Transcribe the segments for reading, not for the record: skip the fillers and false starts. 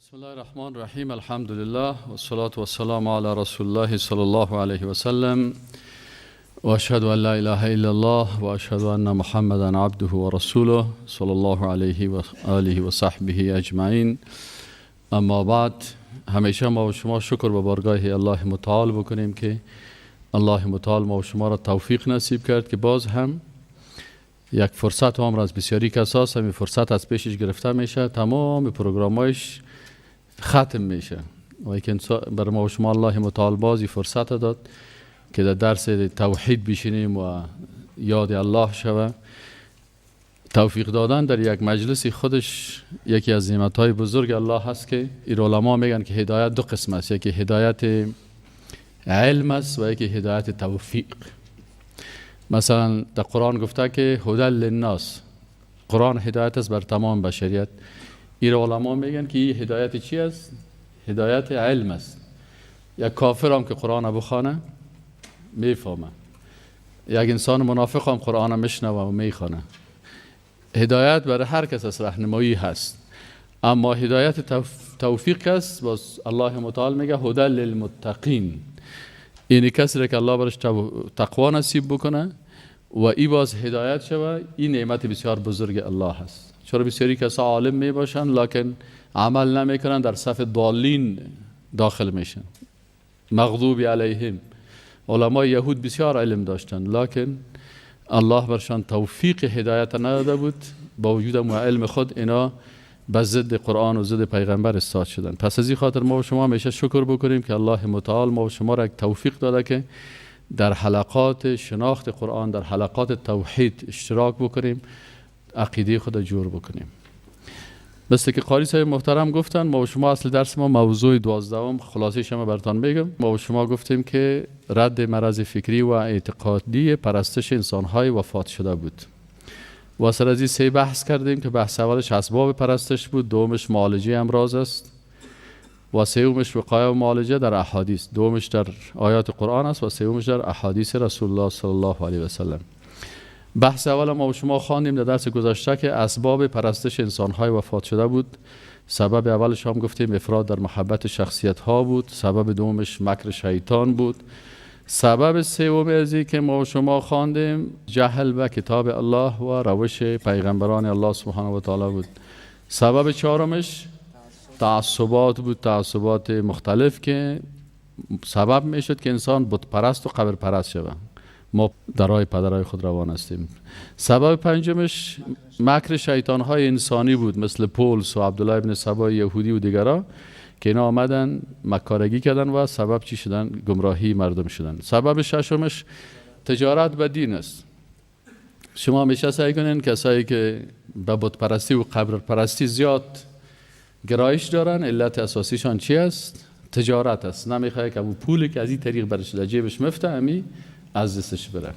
بسم الله الرحمن الرحیم. الحمد لله والصلاة والسلام على رسول الله صلی الله علیه و سلم و اشهد ان لا اله الا الله و اشهد ان محمدا عبده و رسوله صلی الله علیه و آله و صحبه اجمعین. اما بعد، همیشه ما و شما شکر به بارگاه الله متعال بکنیم که الله متعال ما و شما را توفیق نصیب کرد که باز هم یک فرصت عمر از بسیاری کساست. همین فرصت از پیشش گرفته میشه، تمام پروگرامایش ختم میشه و که برای ما و شما الله متعال بازی فرصت داد که در درس توحید بشینیم و یاد الله شوه. توفیق دادن در یک مجلس خودش یکی از نعمت‌های بزرگ الله هست که این علما میگن که هدایت دو قسم است، یکی هدایت علم است و یکی هدایت توفیق. مثلا در قرآن گفته که هدی للناس، قرآن هدایت است بر تمام بشریت. این علما میگن که این هدایت چی است؟ هدایت علم است. یک کافر هم که قرآن بخوانه میفهمه، یک انسان منافق هم قرآن میشنوه و میخوانه. هدایت برای هر کس از راهنمایی هست، اما هدایت توفیق است. باز الله متعال میگه هدی للمتقین، این کسی را که الله برش تقوا نصیب بکنه و ای باز هدایت شوه. این نعمت بسیار بزرگ الله هست. چرا بسیاری کسا عالم می باشن لکن عمل نمی کنن، در صف ضالین داخل میشن، مغضوب علیهم. علمای یهود بسیار علم داشتن لکن الله برشان توفیق هدایت نداده بود، با وجود علم خود اینا به ضد قرآن و ضد پیغمبر استاد شدن. پس از این خاطر ما و شما همیشه شکر بکنیم که الله متعال ما و شما را یک توفیق داده که در حلقات شناخت قرآن، در حلقات توحید اشتراک بکنیم، عقیده خود جور بکنیم. مثل که قاری صاحب محترم گفتن، ما و شما اصل درس ما موضوع 12 خلاصه شما براتون میگم. ما و شما گفتیم که رد مرض فکری و اعتقادی پرستش انسان‌های وفات شده بود. و سر از این 3 بحث کردیم که بحث اولش اسباب پرستش بود، دومش معالجه امراض است و سومش وقایه و معالجه در احادیث، دومش در آیات قرآن است و سومش در احادیث رسول الله صلی الله علیه و سلم. بحث اول ما و شما خواندیم در درس گذشته که اسباب پرستش انسان‌های وفات شده بود. سبب اولش هم گفتیم افراط در محبت شخصیت ها بود، سبب دومش مکر شیطان بود، سبب سوم ازی که ما و شما خواندیم جهل به کتاب الله و روش پیغمبران الله سبحانه و تعالی بود. سبب چهارمش تعصبات بود، تعصبات مختلف که سبب میشد که انسان بت پرست و قبر پرست شود. ما در راه پدرای خود روان هستیم. سبب پنجمش مکر شیطان های انسانی بود، مثل پولس و عبدالله ابن سبا یهودی و دیگرها که اینا آمدن مکارگی کردن و سبب چی شدن؟ گمراهی مردم شدن. سبب ششمش تجارت به دین است. شما همیشه سعی کنین کسایی که به بت پرستی و قبر پرستی زیاد گرایش دارن، علت اساسیشان چی است؟ تجارت است. نمیخواد که اون پولی که از این طریق برش در جیبش مفتهمی از دستش بره.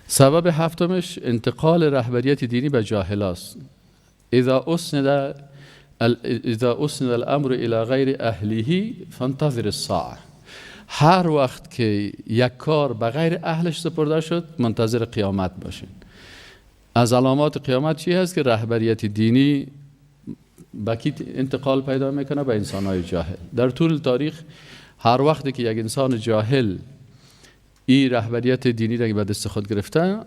سبب هفتمش انتقال رهبریت دینی به جاهل است. اذا اسند الامر الى غیر اهله فانتظر الساعه. هر وقت که یک کار به غیر اهلش سپرده شد منتظر قیامت باشین. از علامات قیامت چی هست؟ که رهبریت دینی به کی انتقال پیدا میکنه؟ به انسانهای جاهل. در طول تاریخ هر وقتی که یک انسان جاهل این رهبریت دینی را به دست خود گرفته،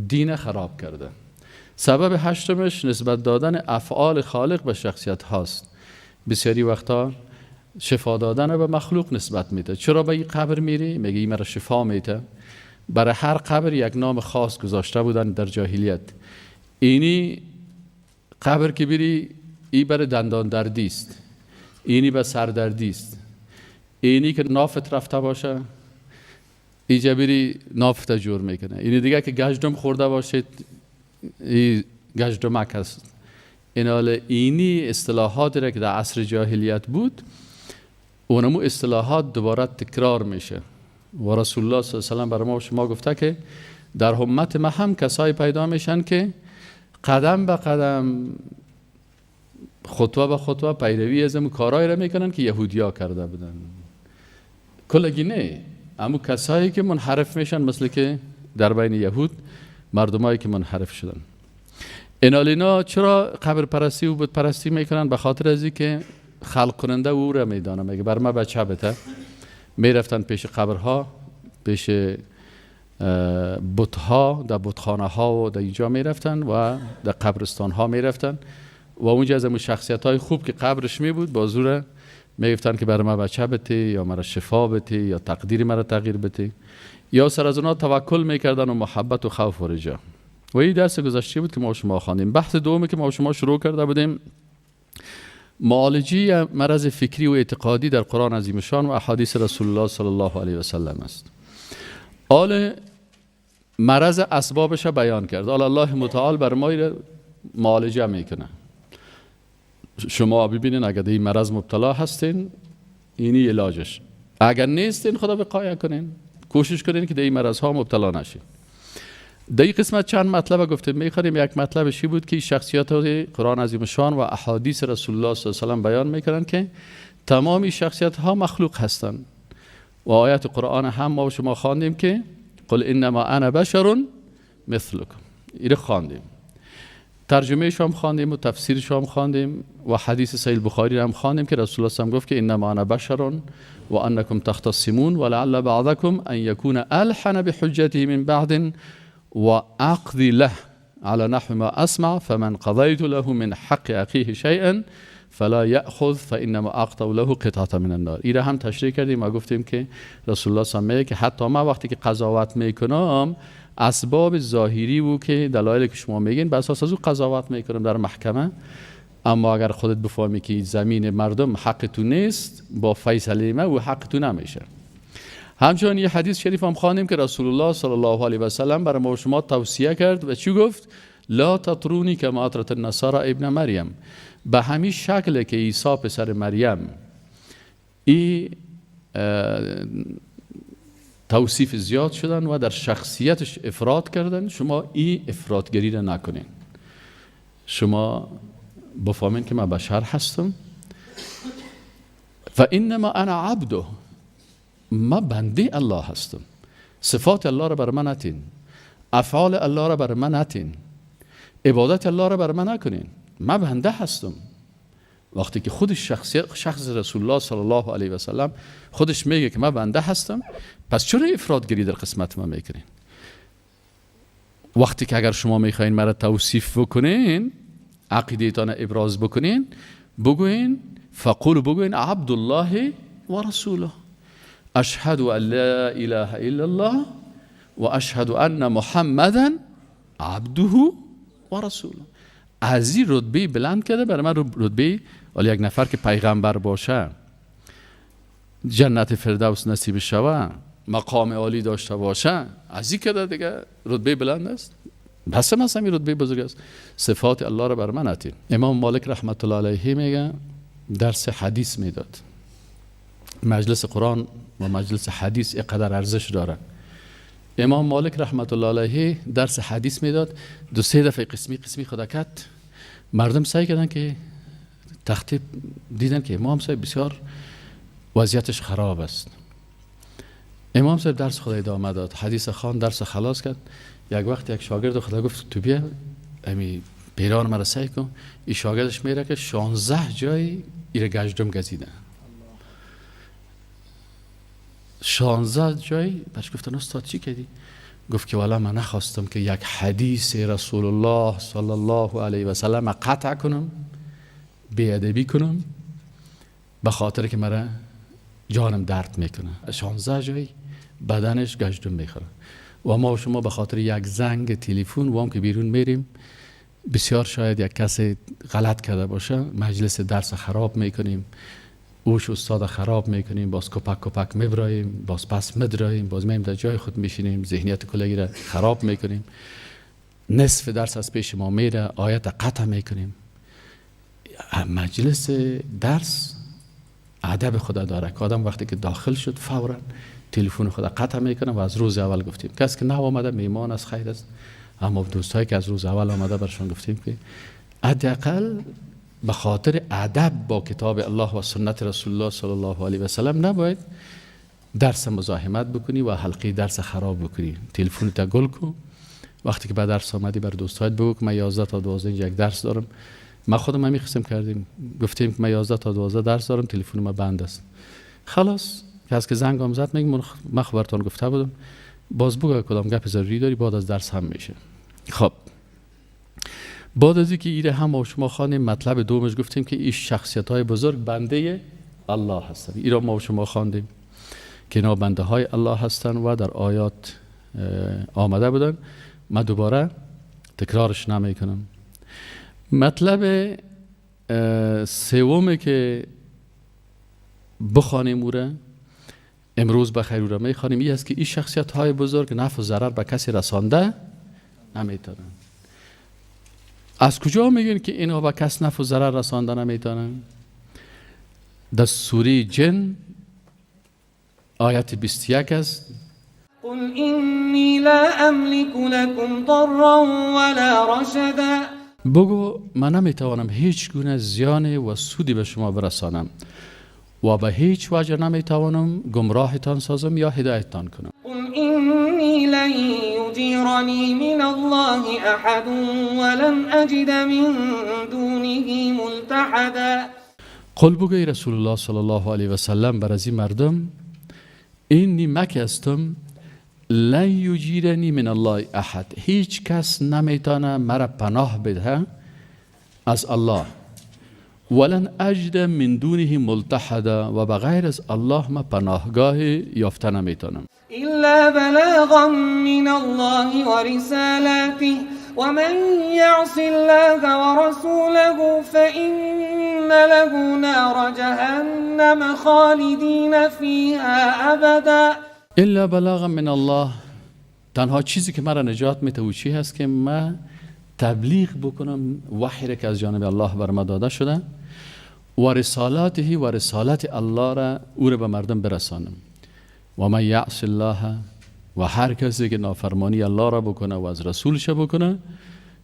دین خراب کرده. سبب هشتمش نسبت دادن افعال خالق به شخصیت هاست. بسیاری وقتا شفا دادن به مخلوق نسبت میده. چرا به این قبر میری؟ میگه این مرا شفا میده. برای هر قبر یک نام خاص گذاشته بودن در جاهلیت. اینی قبر که بری، این برای دندان دردی است، اینی به سردردی است، اینی که نافت رفته باشه اینجا بری نافت جور میکنه، اینی دیگه که گشتم خورده باشید این گشتمک هست. اینی اصطلاحات را که در عصر جاهلیت بود، اونمو اصطلاحات دوباره تکرار میشه و رسول الله صلی الله علیه و سلم برای ما و شما گفته که در امت ما هم کسایی پیدا میشن که قدم به قدم، خطوه به خطوه پیروی از اون کارهایی را میکنن که یهودیا کرده بودن. کلگی نه، اما کسایی که منحرف میشن، مثل که در بین یهود مردمایی که منحرف شدن. اینا چرا قبر پرستی و بت پرستی میکنن؟ به خاطر ازی که خلق کننده او را میدانم. میگه بر ما بچه بته. میرفتن پیش قبرها، پیش بتها، در بتخانه ها و در اینجا میرفتن و در قبرستان ها میرفتن و اونجا از اون شخصیت های خوب که قبرش می بود با زور میگفتن که برای ما بچه بده یا مرا شفا بده یا تقدیر مرا تغییر بده، یا سر از اونا توکل میکردن و محبت و خوف و رجا. و این درس گذشته بود که ما شما خواندیم. بحث دومی که ما شما شروع کرده بودیم معالجه مرض فکری و اعتقادی در قرآن عظیم شان و احادیث رسول الله صلی الله علیه و سلم است. آل مرض اسبابش بیان کرد. الله متعال بر ما معالجه میکنه. شما ببینین اگر در این مرض مبتلا هستین اینی علاجش، اگر نیستین خدا وقایه کنین، کوشش کنین که در این مرض ها مبتلا نشین. در این قسمت چند مطلب گفتیم میخواریم. یک مطلبشی بود که شخصیت قرآن عظیم شان و احادیث رسول الله صلی الله علیه و سلم بیان میکنن که تمامی شخصیت ها مخلوق هستند و آیات قرآن هم ما شما خواندیم که قل انما انا بشر مثلکم. این خواندیم، ترجمه شام خواندیم و تفسیر شام خواندیم و حدیث صحیح بخاری هم خواندیم که رسول الله صلی الله علیه و سلم گفت که انما انا بشر و انکم تختصمون ولعل بعضکم ان یکون الحن بحجته من بعد و اقضی له على نحو ما اسمع فمن قضیت له من حق اخیه شیئا فلا یأخذ فانما اقطع له قطعه من النار. این هم تشریح کردیم و گفتیم که رسول الله صلی الله علیه و سلم که حتی ما وقتی که قضاوت میکنم اسباب ظاهری و که دلایلی که شما میگین بر اساس از او قضاوت میکنم در محکمه، اما اگر خودت بفهمی که زمین مردم حق تو نیست با فیصله ما و حق تو نمیشه. همچنین یه حدیث شریف هم خوانیم که رسول الله صلی الله علیه و سلم برای ما شما توصیه کرد و چی گفت؟ لا تطرونی کما اطرت النصارى ابن مریم. به همین شکل که عیسی پسر مریم این توصیف زیاد شدن و در شخصیتش افراط کردن، شما این افراطگری را نکنین. شما بفهمین که من بشر هستم و انما انا عبده، ما بنده الله هستم. صفات الله را بر من نتین، افعال الله را بر من نتین، عبادت الله را بر من نکنین. ما بنده هستم. وقتی که خودش شخص رسول الله صلی الله علیه و سلم خودش میگه که من بنده هستم، پس چرا افراطگری در قسمت ما میکنین؟ وقتی که اگر شما میخواین مرا توصیف بکنین، عقیدتان ابراز بکنین، بگوین فقولوا، بگوین عبد الله و رسوله، اشهد ان لا اله الا الله و اشهد ان محمدا عبده و رسوله. از این رتبه بلند کرده برای من رتبه ولی یک نفر که پیغمبر باشه، جنت فردوس نصیب شوه، مقام عالی داشته باشه، از این کرده دیگه رتبه بلند است. بس مثلا این رتبه بزرگ است. صفات الله را بر من نتین. امام مالک رحمت الله علیه میگه درس حدیث میداد. مجلس قرآن و مجلس حدیث اینقدر ارزش داره. امام مالک رحمت الله علیه درس حدیث میداد، 2-3 دفعه قسمی خدا کرد. مردم سعی کردن که تختی دیدن که امام صاحب بسیار وضعیتش خراب است. امام صاحب درس خدا ادامه داد، حدیث خان درس خلاص کرد. یک وقت یک شاگرد خدا گفت تو بیا امی پیران مرا سعی کن. این شاگردش میره که 16 جای ایره گشتم گزیدن. 16 جای. بهش گفتن استاد چی کردی؟ گفت که والا من نخواستم که یک حدیث رسول الله صلی الله علیه و سلم قطع کنم، بی‌ادبی کنم، به خاطر که مرا جانم درد میکنه. 16 جای بدنش گشتم میخوره. و ما و شما به خاطر یک زنگ تلفن و هم که بیرون میریم، بسیار شاید یک کسی غلط کرده باشه، مجلس درس خراب میکنیم، اوش استاد خراب میکنیم، باز کپک میبراییم، باز پس مدراییم، باز میم در جای خود میشینیم، ذهنیت کلگی را خراب میکنیم، نصف درس از پیش ما میره، آیت قطع میکنیم. مجلس درس ادب خدا داره که آدم وقتی که داخل شد فورا تلفن خدا قطع میکنه. و از روز اول گفتیم کسی که نه آمده میمان از خیر است، اما دوستایی که از روز اول آمده برشان گفتیم که حداقل به خاطر ادب با کتاب الله و سنت رسول الله صلی الله علیه و سلم نباید درس مزاحمت بکنی و حلقه درس خراب بکنی. تلفن تا گل کن. وقتی که به درس آمدی بر دوستایت بگو که من 11 تا 12 یک درس دارم، ما خودم همین قسم کردیم، گفتیم که من 11 تا 12 درس دارم، تلفن ما بند است. خلاص کسی که زنگام زد میگم من خبرتون گفته بودم، باز بگو کدام گپ ضروری داری، بعد از درس هم میشه. خب بعد از اینکه ایره هم با شما خوانیم، مطلب دومش گفتیم که این شخصیت‌های بزرگ بنده الله هستند. ایرا ما با شما خواندیم که اینا بنده های الله هستند و در آیات آمده بودن. من دوباره تکرارش نمیکنم. مطلب سومی که بخوانیم او را امروز بخیر او را میخوانیم، این است که این شخصیت های بزرگ نفع و ضرر به کسی رسانده نمیتونن. از کجا میگن که اینها به کس نفع و ضرر رسانده نمیتونن؟ در سوره جن آیت 21 است. قل اینی لا املک لکم ضرا ولا رشدا. بگو من نمیتوانم هیچ گونه زیان و سودی به شما برسانم و به هیچ وجه نمیتوانم گمراهتان سازم یا هدایتتان کنم. قل اینی لن یجیرنی من الله احد ولن اجد من دونه ملتحدا. قل بگوی رسول الله صلی الله علیه و سلم بر از این مردم، اینی مکه استم، لن یجیرنی من الله احد، هیچ کس نمیتونه مرا پناه بده از الله، ولن اجد من دونه ملتحدا، و بغیر از الله ما پناهگاهی یافته نمیتونم. الا بلاغا من الله ورسالاته ومن يعص الله ورسوله فإن له نار جهنم خالدين فيها أبدا. الا بلاغا من الله، تنها چیزی که مرا نجات میده او چی هست که من تبلیغ بکنم وحی را که از جانب الله بر ما داده شده و رسالاته و رسالت الله را او را به مردم برسانم. و من یعص الله، و هر کسی که نافرمانی الله را بکنه و از رسولش بکنه،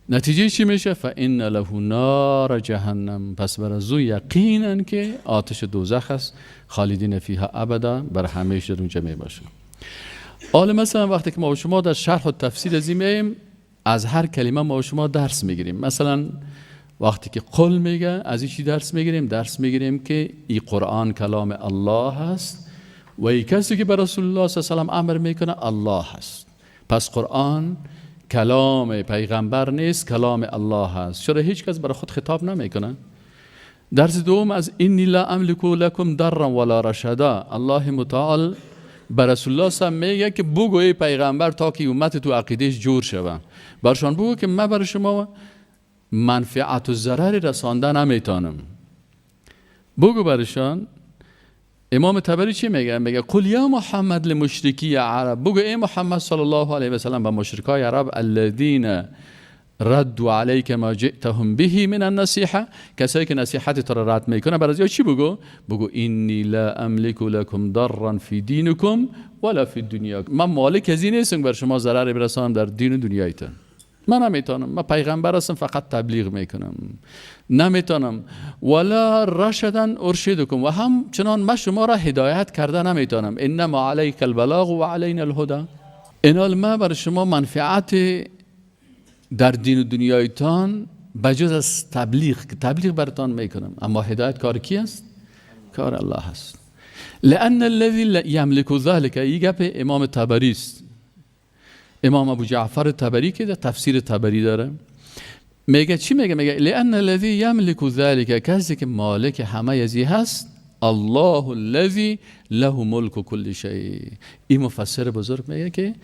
نتیجه چی میشه؟ فإن له نار جهنم، پس بر از او یقینا که آتش دوزخ است، خالدین فیها ابدا، بر همیشه در اونجا می باشه. حالا مثلا وقتی که ما و شما در شرح و تفسیر از این میایم، از هر کلمه ما و شما درس میگیریم. مثلا وقتی که قل میگه، از این چی درس میگیریم؟ درس میگیریم که این قرآن کلام الله هست و این کسی که بر رسول الله صلی الله علیه و سلم امر میکنه الله هست. پس قرآن کلام پیغمبر نیست، کلام الله هست. چرا هیچ کس برای خود خطاب نمیکنه؟ درس دوم از اینی لا املک لکم ضرا ولا رشدا، الله متعال بر رسول الله صلی الله علیه و سلم میگه که بگو ای پیغمبر تا که امت تو عقیدهش جور شوه، برشان بگو که من برای شما منفعت و ضرر رسانده نمیتونم. بگو برشان. امام طبری چی میگه؟ میگه قل یا محمد لمشرکی عرب، بگو ای محمد صلی الله علیه و سلم به مشرکای عرب، الذین ردوا علیک ما جئتهم به من النصیحه، کسایی که نصیحت تو را رد میکنه، برای چی بگو؟ بگو اینی لا املک لکم ضرا فی دینکم ولا فی دنیاکم، من مالک از این نیستم بر شما ضرر برسانم در دین و دنیایتان. من نمیتونم، من پیغمبر هستم، فقط تبلیغ میکنم، نمیتونم. ولا رشدن ارشدکم، و همچنان من شما را هدایت کرده نمیتونم. انما علیک البلاغ و علینا الهدى، اینال ما بر شما منفعت در دین و دنیایتان بجز از تبلیغ، که تبلیغ برتان میکنم، اما هدایت کار کی است؟ کار الله است. لان الذی یملک ذلک، این گپ امام طبری است. امام ابو جعفر طبری که در تفسیر طبری داره میگه چی میگه؟ میگه لان الذی یملک ذلک، کسی که مالک همه ازی هست، الله الذی له ملک کل شیء. این مفسر بزرگ میگه که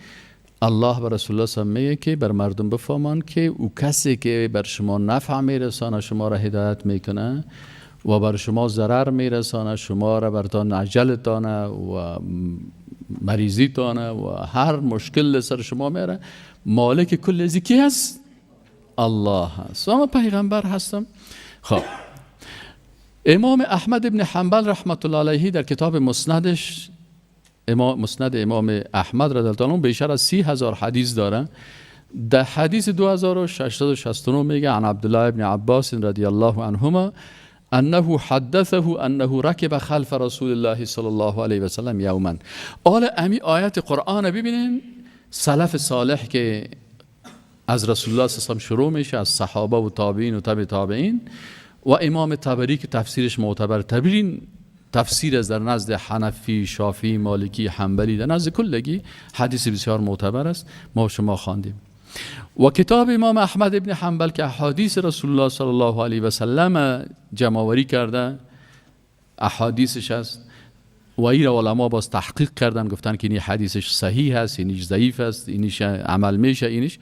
الله بر رسول الله صلی الله علیه و میگه که بر مردم بفهمان که او کسی که بر شما نفع میرسانه، شما را هدایت میکنه، و بر شما ضرر میرسانه، شما را برتان عجلتانه و مریضیتانه و هر مشکل سر شما میره، مالک کل ازی کی هست؟ الله هست. و من پیغمبر هستم. خب امام احمد ابن حنبل رحمت الله علیه در کتاب مسندش، مسند امام احمد رضی الله عنه، بیشتر از 30,000 حدیث داره. در حدیث 2669 میگه عن عبدالله ابن عباس رضی الله عنهما انه حدثه انه ركب خلف رسول الله صلی الله علیه و سلم یوما. امی آیت قرآن ببینین، سلف صالح که از رسول الله صلی الله علیه و شروع میشه، از صحابه و تابعین و تبع تابعین و امام طبری که تفسیرش معتبر ترین تفسیر است در نزد حنفی، شافعی، مالکی، حنبلی، در نزد کلگی حدیث بسیار معتبر است، ما شما خواندیم. و کتاب امام احمد ابن حنبل که احادیث رسول الله صلی الله علیه و سلم جمع‌آوری کرده، احادیثش است و این علما باز تحقیق کردن، گفتن که این حدیثش صحیح است، اینش ضعیف است، اینش عمل میشه، اینش.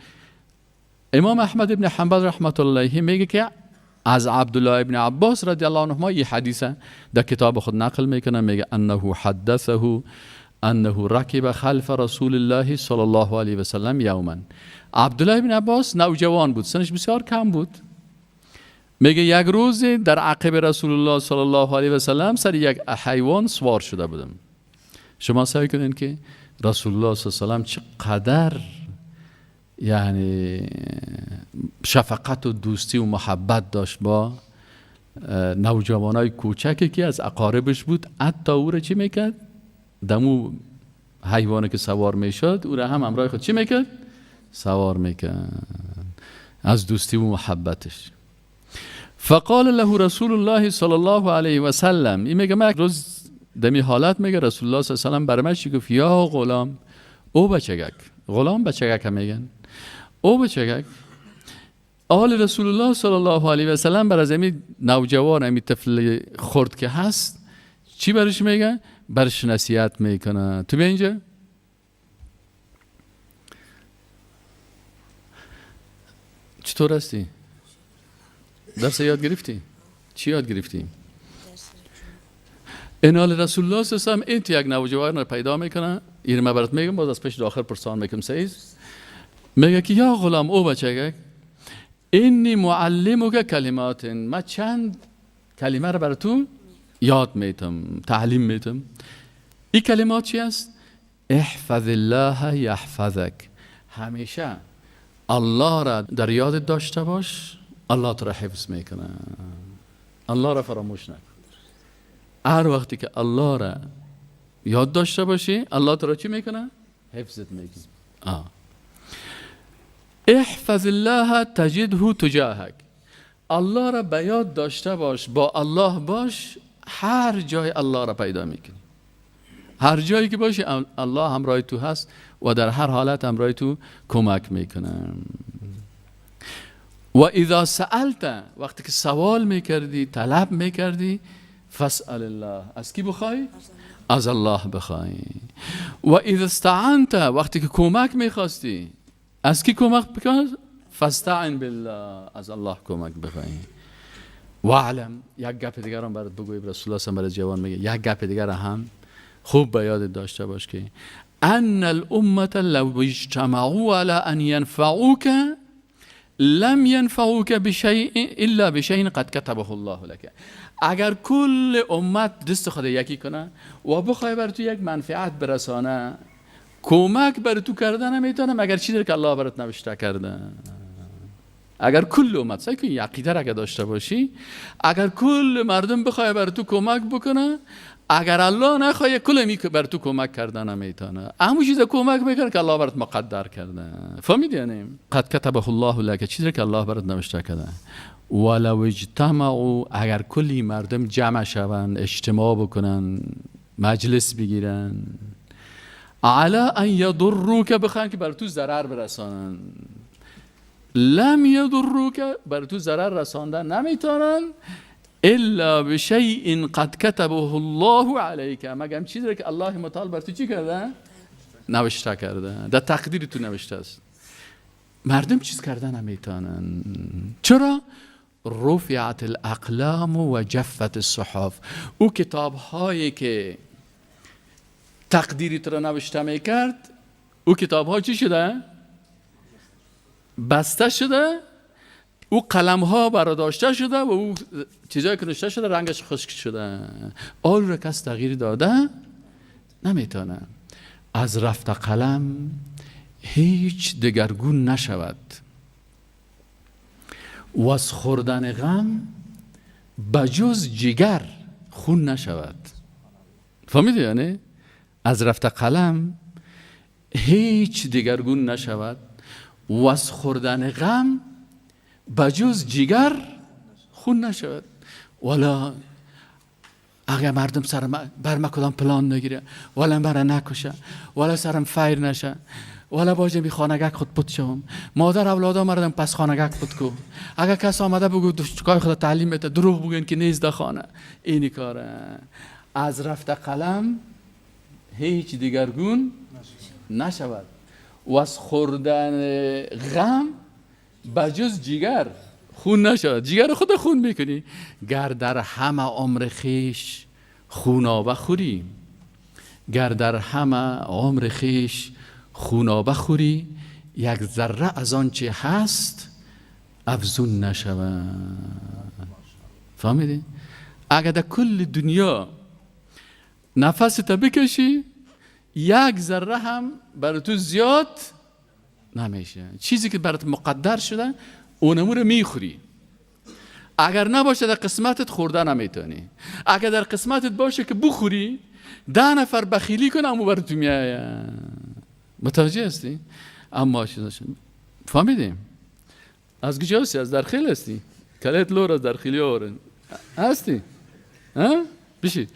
امام احمد ابن حنبل رحمت الله علیه میگه که از عبدالله ابن عباس رضی الله عنهما این حدیثه در کتاب خود نقل میکنه، میگه انه حدثه انه رکب خلف رسول الله صلی الله علیه و سلم یوما. عبدالله ابن عباس نوجوان بود، سنش بسیار کم بود. میگه یک روز در عقب رسول الله صلی الله علیه و سلم سر یک حیوان سوار شده بودم. شما سعی کنین که رسول الله صلی الله علیه و سلم چقدر یعنی شفقت و دوستی و محبت داشت با نوجوانای کوچکی که از اقاربش بود. حتی او را چی میکرد؟ دمو حیوانی که سوار میشد او را هم همراه خود چی میکرد؟ سوار میکرد، از دوستی و محبتش. فقال له رسول الله صلی الله علیه و سلم، این میگه من روز دمی حالت میگه رسول الله صلی الله علیه و سلم برای من چی گفت؟ یا غلام، او بچگک. غلام بچگک هم میگن، او بچگک. آل رسول الله صلی الله علیه و سلم بر از امی نوجوان، امی طفل خرد که هست چی برش میگه؟ برش نصیحت میکنه. تو بیا اینجا. چطور هستی؟ درس یاد گرفتی؟ چی یاد گرفتی؟ انال رسول الله صلی الله علیه و سلم این یک نوجوان رو پیدا میکنه، این ما برات میگم، باز از پیش داخل پرسان میکنم سیز. میگه که یا غلام، او بچه، اینی معلمک کلمات، ما چند کلمه رو برای تو یاد میتم، تعلیم میتم. این کلمات چی است؟ احفظ الله یحفظک، همیشه الله را در یاد داشته باش، الله تو را حفظ میکنه. الله را فراموش نکن. هر وقتی که الله را یاد داشته باشی، الله تو را چی میکنه؟ حفظت میکنه. احفظ الله تجده تجاهک، الله را به یاد داشته باش، با الله باش، هر جای الله را پیدا میکنی. هر جایی که باشی الله همراه تو هست و در هر حالت همراه تو کمک میکنه. و اذا سألت، وقتی که سوال میکردی، طلب میکردی، فاسأل الله، از کی بخوای؟ از الله بخوای. و اذا استعنت، وقتی که کمک میخواستی، از کی کمک بکنی؟ فاستعن بالله، از الله کمک بخوای. واعلم، یک گپ دیگر هم برات بگویم، رسول الله صلی الله علیه و جوان میگه یک گپ دیگر هم خوب به یاد داشته باش که ان الامه لو اجتمعوا على ان ينفعوك لم ينفعوك بشيء الا بشيء قد كتبه الله لك. اگر کل امت دست خود یکی کنه و بخوای بر تو یک منفعت برسانه، کمک بر تو کردن نمیتونه مگر چیزی که الله برات نوشته کرده. اگر کل امت، سعی کن عقیده را که داشته باشی، اگر کل مردم بخوای بر تو کمک بکنه، اگر الله نخواه کل بر تو کمک کردن نمیتونه. همون چیز کمک میکنه که الله برات مقدر کرده. فهمیدی یعنی؟ قد کتبه الله لك، چیزی که الله برات نوشته کرده. ولو اجتمعوا، اگر کلی مردم جمع شوند، اجتماع بکنن، مجلس بگیرن، علی ان یضروک، بخوان که بر تو ضرر برسانن، لم یضروک، بر تو ضرر رساندن نمیتونن، الا بشیء قد کتبه الله علیک، مگر چیزی که الله متعال بر تو چی کرده؟ نوشته کرده، در تقدیر تو نوشته است. مردم چیز کردن نمیتونن. چرا؟ رفعت الاقلام و جفت الصحف، او کتاب هایی که تقدیری تو را نوشته میکرد، او کتاب ها چی شده؟ بسته شده، او قلم ها برداشته شده و او چیزایی که نوشته شده رنگش خشک شده. آن را کس تغییر داده نمیتونه. از رفت قلم هیچ دگرگون نشود و از خوردن غم بجز جگر خون نشود. فهمیدی یعنی؟ از رفت قلم هیچ دگرگون نشود و از خوردن غم بجز جگر خون نشود. والا اگر مردم سرم بر ما کدام پلان نگیره، والا مرا نکشه، والا سرم فیر نشه، والا باجه بی خانگک خود پت شوم، مادر اولادا مردم پس خانگک پت کو. اگر کس آمده بگو دشتکای خود تعلیم بده، دروغ بگوین که نیست در خانه. اینی کاره. از رفت قلم هیچ دیگرگون نشود و از خوردن غم بجز جگر خون نشود. جگر خود خون میکنی. گر در همه عمر خیش خونابه خوری، گر در همه عمر خیش خونابه خوری، یک ذره از آن چه هست افزون نشود. فهمیدی؟ اگر در کل دنیا نفس تا بکشی، یک ذره هم برای تو زیاد نمیشه. چیزی که برات مقدر شده اونمو رو میخوری. اگر نباشه در قسمتت خورده نمیتونی. اگر در قسمتت باشه که بخوری 10 نفر بخیلی کنه امو برای تو میایه. متوجه هستی؟ اما فهمیدیم؟ از کجا هستی؟ از درخیل هستی؟ کلیت لور از درخیلی آورن هستی؟ ها؟ بشی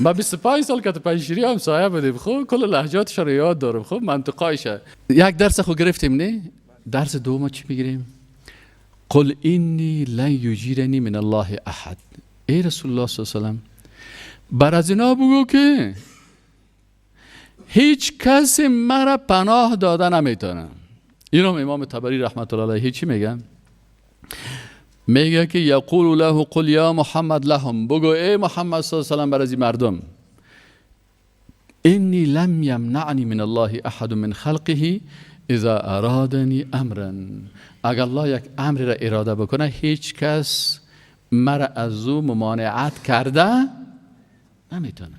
ما 25 سال که تو پنجشیری هم سایه بودیم. خب کل لهجاتش رو یاد دارم. خب منطقایشه. یک درس خود گرفتیم نه؟ درس دوم چی میگیریم؟ قل اینی لن یجیرنی من الله احد. ای رسول الله صلی الله علیه و سلم بر از اینا بگو که هیچ کسی مرا پناه داده نمیتونه. اینو امام طبری رحمت الله علیه چی میگن؟ میگه که یقول له قل یا محمد لهم، بگو ای محمد صلی الله علیه و سلم بر از مردم اینی لم یمنعنی من الله احد من خلقه اذا ارادنی امرا. اگر الله یک امر را اراده بکنه هیچ کس مرا از او ممانعت کرده نمیتونه.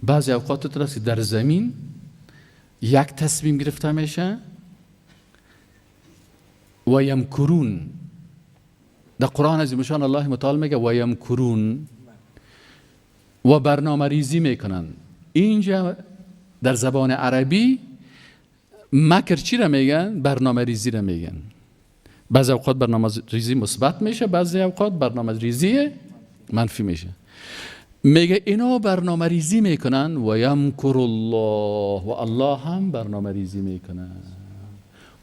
بعضی اوقات تو رسی در زمین یک تصمیم گرفته میشه و یمکرون. در قرآن عظیم شان الله متعال میگه و یمکرون و برنامه ریزی میکنن. اینجا در زبان عربی مکر چی را میگن؟ برنامه ریزی را میگن. بعضی اوقات برنامه ریزی مثبت میشه، بعضی اوقات برنامه ریزی منفی میشه. میگه اینا برنامه ریزی میکنن و یمکر الله، و الله هم برنامه ریزی میکنه.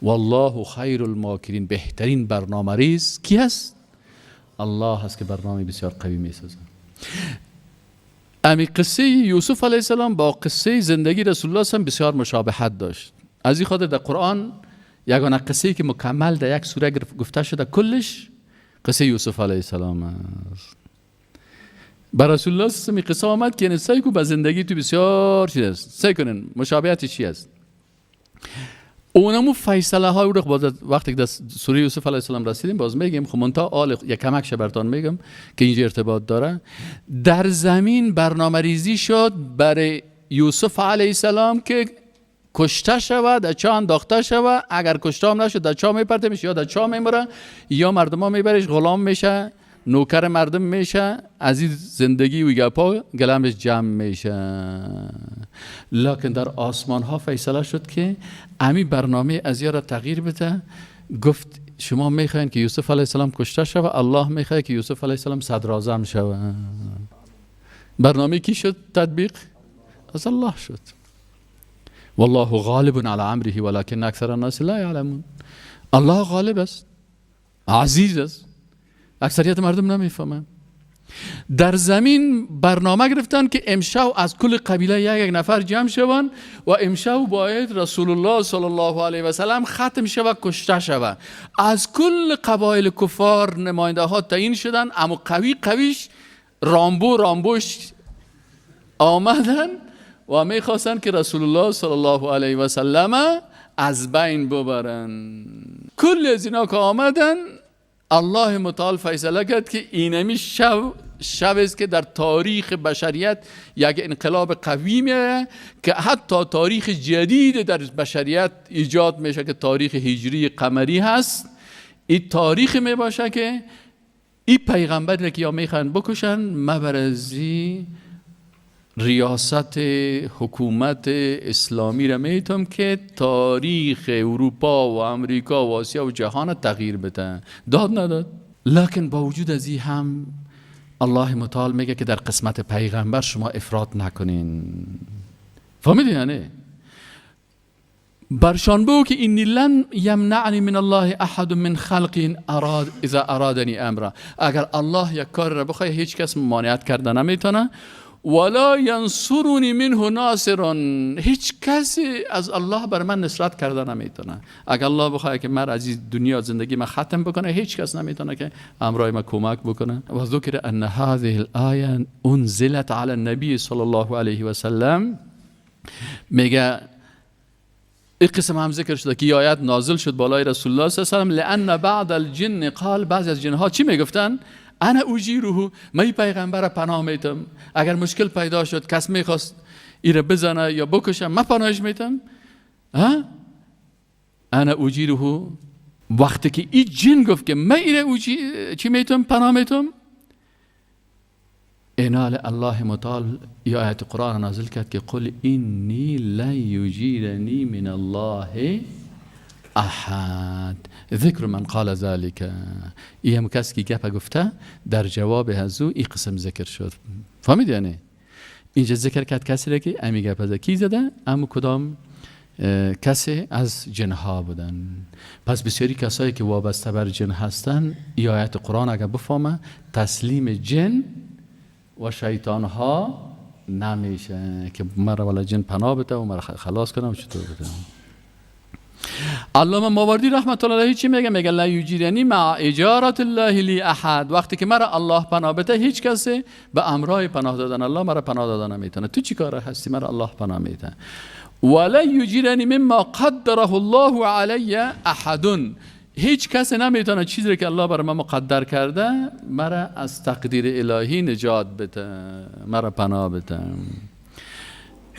والله خیر الماکرین. بهترین برنامه ریز کی هست؟ الله هست که برنامه بسیار قوی میسازه. امی قصه یوسف علیه السلام با قصه زندگی رسول الله هم بسیار مشابهت داشت. از این خاطر در قرآن یگانه قصه‌ای که مکمل در یک سوره گفته شده کلش قصه یوسف علیه السلام است. بر رسول الله صلی الله علیه و قصه آمد که سعی کو با زندگی تو بسیار چیز است. سعی کنن مشابهتش چی است. اونمو فیصله های رو وقتی که در سوره یوسف علیه السلام رسیدیم باز میگیم. خب منتها آل یک کمک براتون میگم که اینجا ارتباط داره. در زمین برنامه ریزی شد برای یوسف علیه السلام که کشته شود، در چاه انداخته شود. اگر کشته هم نشد در چاه میپرته میشه، یا در چاه میمره یا مردم ها میبرش غلام میشه، نوکر مردم میشه. از این زندگی و گپا گلمش جمع میشه. لکن در آسمان ها فیصله شد که امی برنامه از را تغییر بده. گفت شما میخواین که یوسف علیه السلام کشته شود، الله میخواد که یوسف علیه السلام صدراعظم شود. برنامه کی شد تطبیق؟ از الله شد. والله غالب على امره ولكن اکثر الناس لا يعلمون. الله غالب است، عزیز است، اکثریت مردم نمیفهمن. در زمین برنامه گرفتن که امشب از کل قبیله یک نفر جمع شوند و امشب باید رسول الله صلی الله علیه و سلم ختم شود، کشته شود. از کل قبایل کفار نماینده ها تعیین شدن، اما قویش رامبوش آمدن و میخواستن که رسول الله صلی الله علیه و سلم از بین ببرن. کل از اینا که آمدن الله متعال فیصله کرد که اینمی شب است که در تاریخ بشریت یک انقلاب قوی میه که حتی تاریخ جدید در بشریت ایجاد میشه که تاریخ هجری قمری هست. این تاریخ می باشه که این پیغمبر که یا میخوان بکشن مبرزی ریاست حکومت اسلامی را میتونم که تاریخ اروپا و امریکا و آسیا و جهان تغییر بده. داد نداد. لکن با وجود از این هم الله متعال میگه که در قسمت پیغمبر شما افراط نکنین. فهمیدین یعنی؟ برشان بگو که اینی لن یمنعنی من الله احد من خلق اذا ارادنی امرا. اگر الله یک کار را بخواه هیچ کس ممانعت کرده نمیتونه. ولا ینصرنی منه ناصر، هیچ کسی از الله بر من نصرت کرده نمیتونه. اگر الله بخواه که من از این دنیا زندگی من ختم بکنه هیچ کس نمیتونه که امرای من کمک بکنه. و ذکر ان هذه الآیه انزلت علی النبی صلی الله علیه و سلم. میگه این قسم هم ذکر شده که آیت نازل شد بالای رسول الله صلی الله علیه و سلم. لان بعض الجن قال، بعضی از جنها چی میگفتن؟ انا اجیره، من پیغمبر پناه میتم. اگر مشکل پیدا شد کس میخواست ایره بزنه یا بکشه من پناهش میتم. انا اجیره. وقتی که این جن گفت که من ایره چی میتم؟ پناه میتم. اینال الله متعال یا آیت قرآن نازل کرد که قل اینی لن یجیرنی من الله احد. ذکر من قال ذلك. این کسی که گپ گفته در جواب هزو این قسم ذکر شد. فهمید یعنی؟ اینجا ذکر کرد کسی را که امی گپ از کی زده؟ اما کدام کسی از جنها بودن. پس بسیاری کسایی که وابسته بر جن هستن این آیت قرآن اگر بفهمه تسلیم جن و شیطان ها نمیشه که مرا ولا جن پناه بده و مرا خلاص کنم. چطور بده؟ علامه ماوردی رحمت الله علیه چی میگه؟ میگه لا یجیرنی مع اجارت الله لی احد. وقتی که مرا الله پناه بده هیچ کسی به امرای پناه دادن الله مرا پناه دادن نمیتونه. تو چی کاره هستی؟ مرا الله پناه میده. ولا یجیرنی مما قدره الله علی احد. هیچ کسی نمیتونه چیزی که الله برای ما مقدر کرده مرا از تقدیر الهی نجات بده، مرا پناه بده.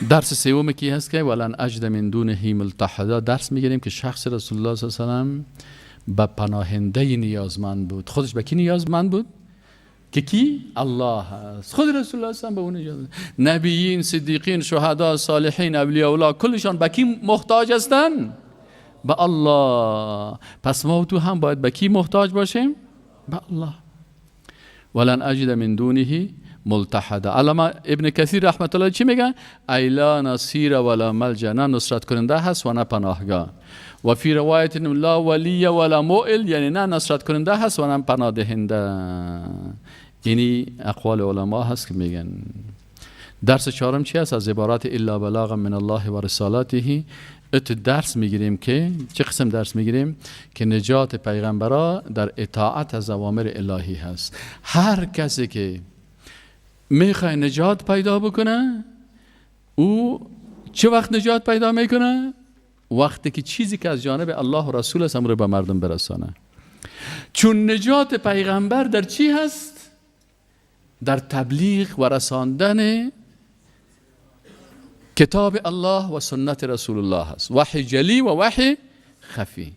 درس سوم کی هست که ولن اجد من دونه ملتحدا. درس میگیریم که شخص رسول الله صلی الله علیه و سلم به پناهنده نیازمند بود. خودش به کی نیازمند بود؟ که کی؟ الله هست. خود رسول الله صلی الله علیه و سلم به اون نبیین، صدیقین، شهدا، صالحین، اولیاء الله کلشان به کی محتاج هستند؟ به الله. پس ما تو هم باید به کی محتاج باشیم؟ به الله. ولن اجد من دونه ملتحدا. علامه ابن کثیر رحمت الله چی میگه؟ ایلا نصیر ولا ملجا. نه نصرت کننده هست و نه پناهگاه. و فی روایت لا ولی ولا مؤل، یعنی نه نصرت کننده هست و نه پناه دهنده. یعنی اقوال علما هست که میگن. درس چهارم چی هست؟ از عبارات الا بلاغا من الله و رسالاته. ات درس میگیریم که چه قسم درس میگیریم؟ که نجات پیغمبرا در اطاعت از اوامر الهی هست. هر کسی که میخوای نجات پیدا بکنه او چه وقت نجات پیدا میکنه؟ وقتی که چیزی که از جانب الله و رسول است امر به مردم برسانه. چون نجات پیغمبر در چی هست؟ در تبلیغ و رساندن کتاب الله و سنت رسول الله هست. وحی جلی و وحی خفی.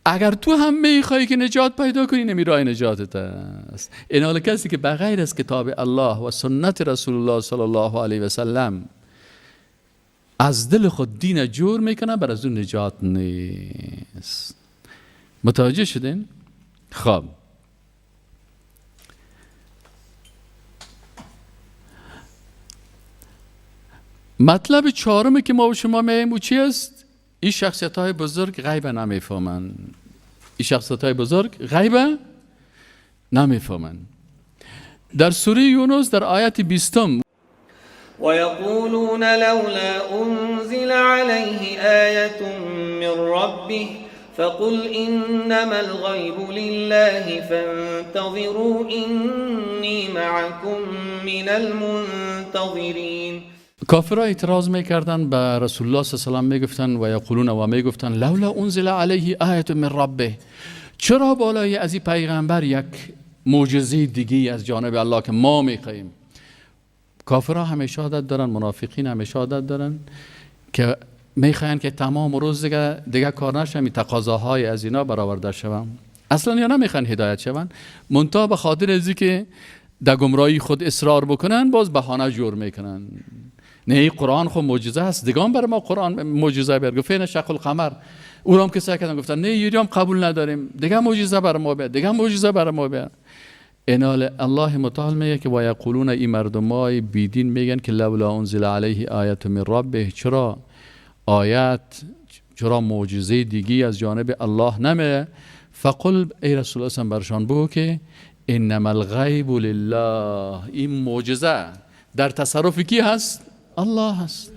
اگر تو هم میخوای که نجات پیدا کنی نمی راه نجاتت است. این حال کسی که بغیر از کتاب الله و سنت رسول الله صلی الله علیه و سلم از دل خود دین جور میکنه بر از اون نجات نیست. متوجه شدین؟ خب مطلب چهارمی که ما و شما میگیم او چی است؟ این شخصیت های بزرگ غیب نمیفهمن. این شخصیت های بزرگ غیب نمیفهمن. در سوره یونس در آیت 20 ويقولون لولا أنزل عليه آية من ربه فقل إنما الغيب لله فانتظروا إني معكم من المنتظرين. کافرها اعتراض میکردن به رسول الله صلی الله علیه و میگفتن و یقولون و میگفتن لولا انزل علیه آیه من ربه. چرا بالای از این پیغمبر یک معجزه دیگه از جانب الله که ما میخوایم؟ کافرها همیشه عادت دارن، منافقین همیشه عادت دارن که میخواین که تمام روز دیگه کار نشن، تقاضاهای از اینا برآورده شون. اصلا یا نمیخوان هدایت شون، منتها به خاطر ازی که در گمراهی خود اصرار بکنن، باز بهانه جور میکنن. نه قرآن خود معجزه است، دیگه بر ما قرآن معجزه بیار. گفتن شق القمر، او هم که سعی کردن گفتن نه یوری هم قبول نداریم، دیگه معجزه بر ما بیار، دیگه معجزه بر ما بیار. انال الله متعال میگه که و یقولون این مردمای بیدین میگن که لولا انزل علیه آیت من ربه، چرا آیت، چرا معجزه دیگی از جانب الله نمیه؟ فقل ای رسول الله برشان بگو که انما الغیب لله، این معجزه در تصرف کی هست؟ الله هست.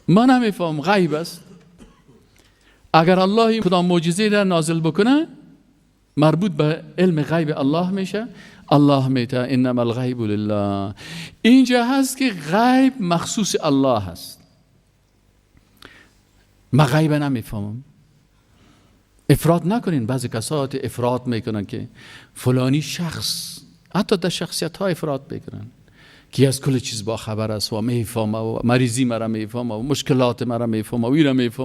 من نمیفهم، غیب است. اگر الله کدام معجزه را نازل بکنه مربوط به علم غیب الله میشه. الله میگه انما الغیب لله، اینجا هست که غیب مخصوص الله هست. ما غیب نمیفهمم. افراد نکنین. بعضی کسات افراد میکنن که فلانی شخص، حتی در شخصیت ها افراد میکنن که از کل چیز با خبر است و میفهمه و مریضی مرا میفهمه و مشکلات مرا میفهمه و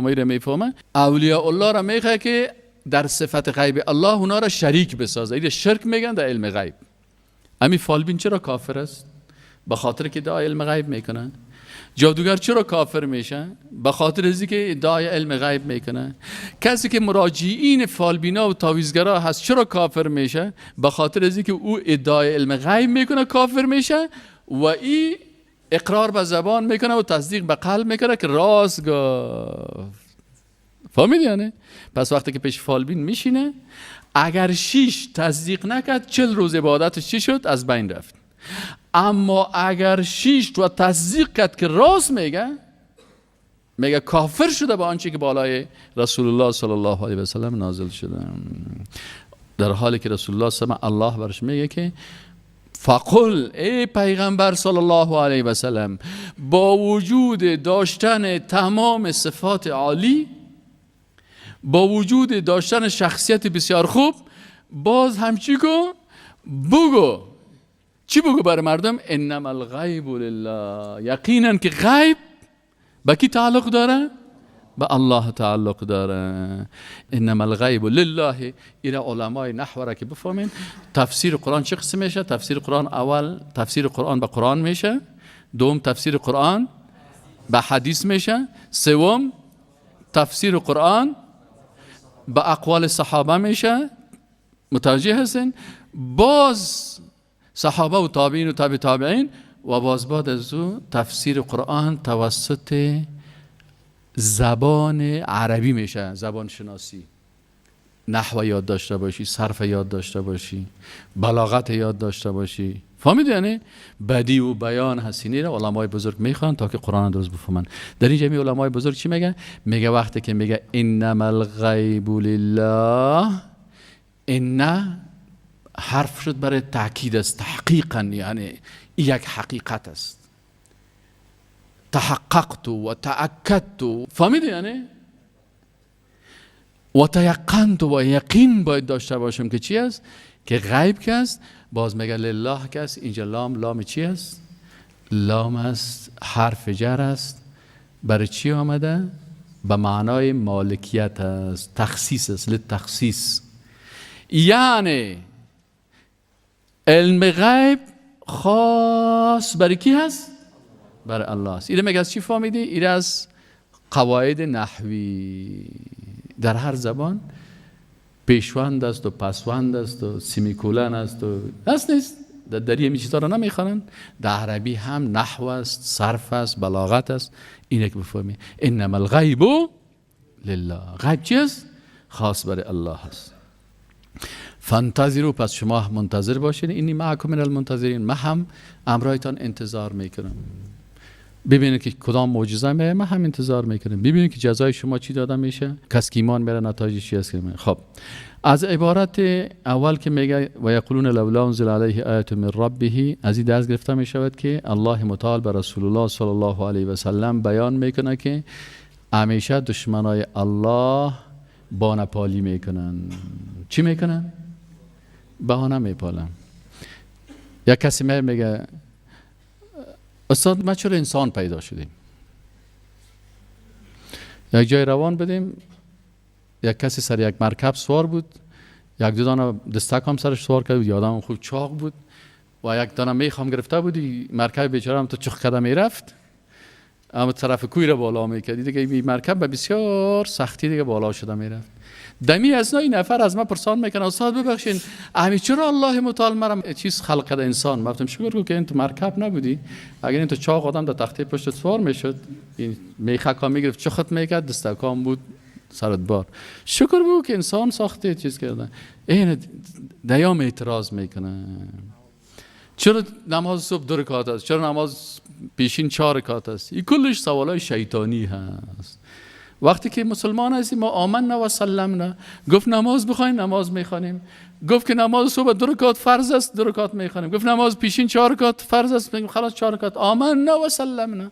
ایره میفهمه. اولیاء الله را میگه که در صفت غیب الله اونا را شریک بسازه. ایره شرک میگن در علم غیب. امی فالبین چرا کافر است؟ به خاطر که ادعای علم غیب میکنه. جادوگر چرا کافر میشه؟ به خاطر ازی که ادعای علم غیب میکنه. کسی که مراجعین فالبینا و تعویذگرا هست چرا کافر میشه؟ به خاطر ازی که او ادعای علم غیب میکنه کافر میشه و این اقرار به زبان میکنه و تصدیق به قلب میکنه که راست گفت. فهمید یعنی؟ پس وقتی که پیش فالبین میشینه، اگر 6 تصدیق نکرد 40 روز عبادتش چی شد؟ از بین رفت. اما اگر 6 و تصدیق کرد که راست میگه کافر شده با آنچه که بالای رسول الله صلی الله علیه و سلم نازل شده. در حالی که رسول الله صلی الله برش میگه که فقل ای پیغمبر صلی الله علیه و سلم، با وجود داشتن تمام صفات عالی، با وجود داشتن شخصیت بسیار خوب، باز همچی کن بگو. چی بگو بر مردم؟ انما الغیب لله، یقینا که غیب با کی تعلق داره؟ به الله تعلق داره. انما الغیب لله. اینا علمای نحو را که بفهمین تفسیر قرآن چه قسم میشه؟ تفسیر قرآن اول تفسیر قرآن به قرآن میشه، دوم تفسیر قرآن به حدیث میشه، سوم تفسیر قرآن به اقوال صحابه میشه. متوجه هستین؟ باز صحابه و تابعین و تابع تابعین و باز بعد از او تفسیر قرآن توسط زبان عربی میشه. زبان شناسی، نحو یاد داشته باشی، صرف یاد داشته باشی، بلاغت یاد داشته باشی. فهمید یعنی؟ بدیع و بیان حسینی را علمای بزرگ میخوان تا که قرآن درست بفهمن. در این جمعی علمای بزرگ چی میگه؟ میگه وقتی که میگه انما الغیب لله، ان حرف شد برای تأکید است، تحقیقا، یعنی یک حقیقت است. تحققت و تأکدت. فهمید یعنی؟ و تیقنت و یقین باید داشته باشم که چی است؟ که غیب که است. باز میگه لله که است. اینجا لام چی است؟ لام است، حرف جر است. برای چی آمده؟ به معنای مالکیت است، تخصیص است، لتخصیص. یعنی علم غیب خاص برای کی هست؟ برای الله است. ایره میگه از چی فهمیدی؟ ایره از قواعد نحوی. در هر زبان پیشوند است و پسوند است و سیمیکولن است و هست نیست. در یه چیزا رو نمیخوانن. در عربی هم نحو است، صرف است، بلاغت است. اینه که بفهمی انما الغیب لله. غیب چی است؟ خاص برای الله است. فانتظروا، پس شما منتظر باشین. اینی معکم من المنتظرین، من هم امرایتان انتظار میکنم. ببینید که کدام معجزه میه، من هم انتظار میکنم. ببینید که جزای شما چی داده میشه. کس که ایمان میره نتایج چی است که میه. خب از عبارت اول که میگه و یقولون لولا انزل علیه آیت من ربه، از این درس گرفته میشود که الله متعال به رسول الله صلی الله علیه و سلم بیان میکنه که همیشه دشمنای الله بانپالی میکنن. چی میکنن؟ بهانه میپالن. یک کسی میگه استاد ما چرا انسان پیدا شدیم؟ یک جای روان بدیم، یک کسی سر یک مرکب سوار بود، یک دو دانه دستک هم سرش سوار کرد، یادم خوب چاق بود. و یک دانه میخوام گرفته بودی مرکب بیچاره هم تو چخ قدم میرفت، اما طرف کوی رو بالا میکردی دیگه، این مرکب به بسیار سختی دیگه بالا شده میرفت. دمی از این نفر از من پرسان میکنه استاد ببخشین امی چرا الله متعال مرا چیز خلق کرده انسان؟ گفتم شکر کن که این تو مرکب نبودی، اگر این تو چاق آدم در تخته پشت سوار میشد، این میخکا میگرفت چخت میکرد دستکام بود سرت بار. شکر بود که انسان ساخته چیز کرده. این دیام اعتراض میکنه چرا نماز صبح 2 رکعت است، چرا نماز پیشین 4 رکعت است؟ این کلش سوالای شیطانی هست. وقتی که مسلمان هستیم ما آمنا و سلمنا، گفت نماز بخواین نماز میخوانیم، گفت که نماز صبح 2 رکعت فرض است 2 رکعت میخوانیم، گفت نماز پیشین 4 رکعت فرض است میگیم خلاص 4 رکعت آمنا و سلمنا.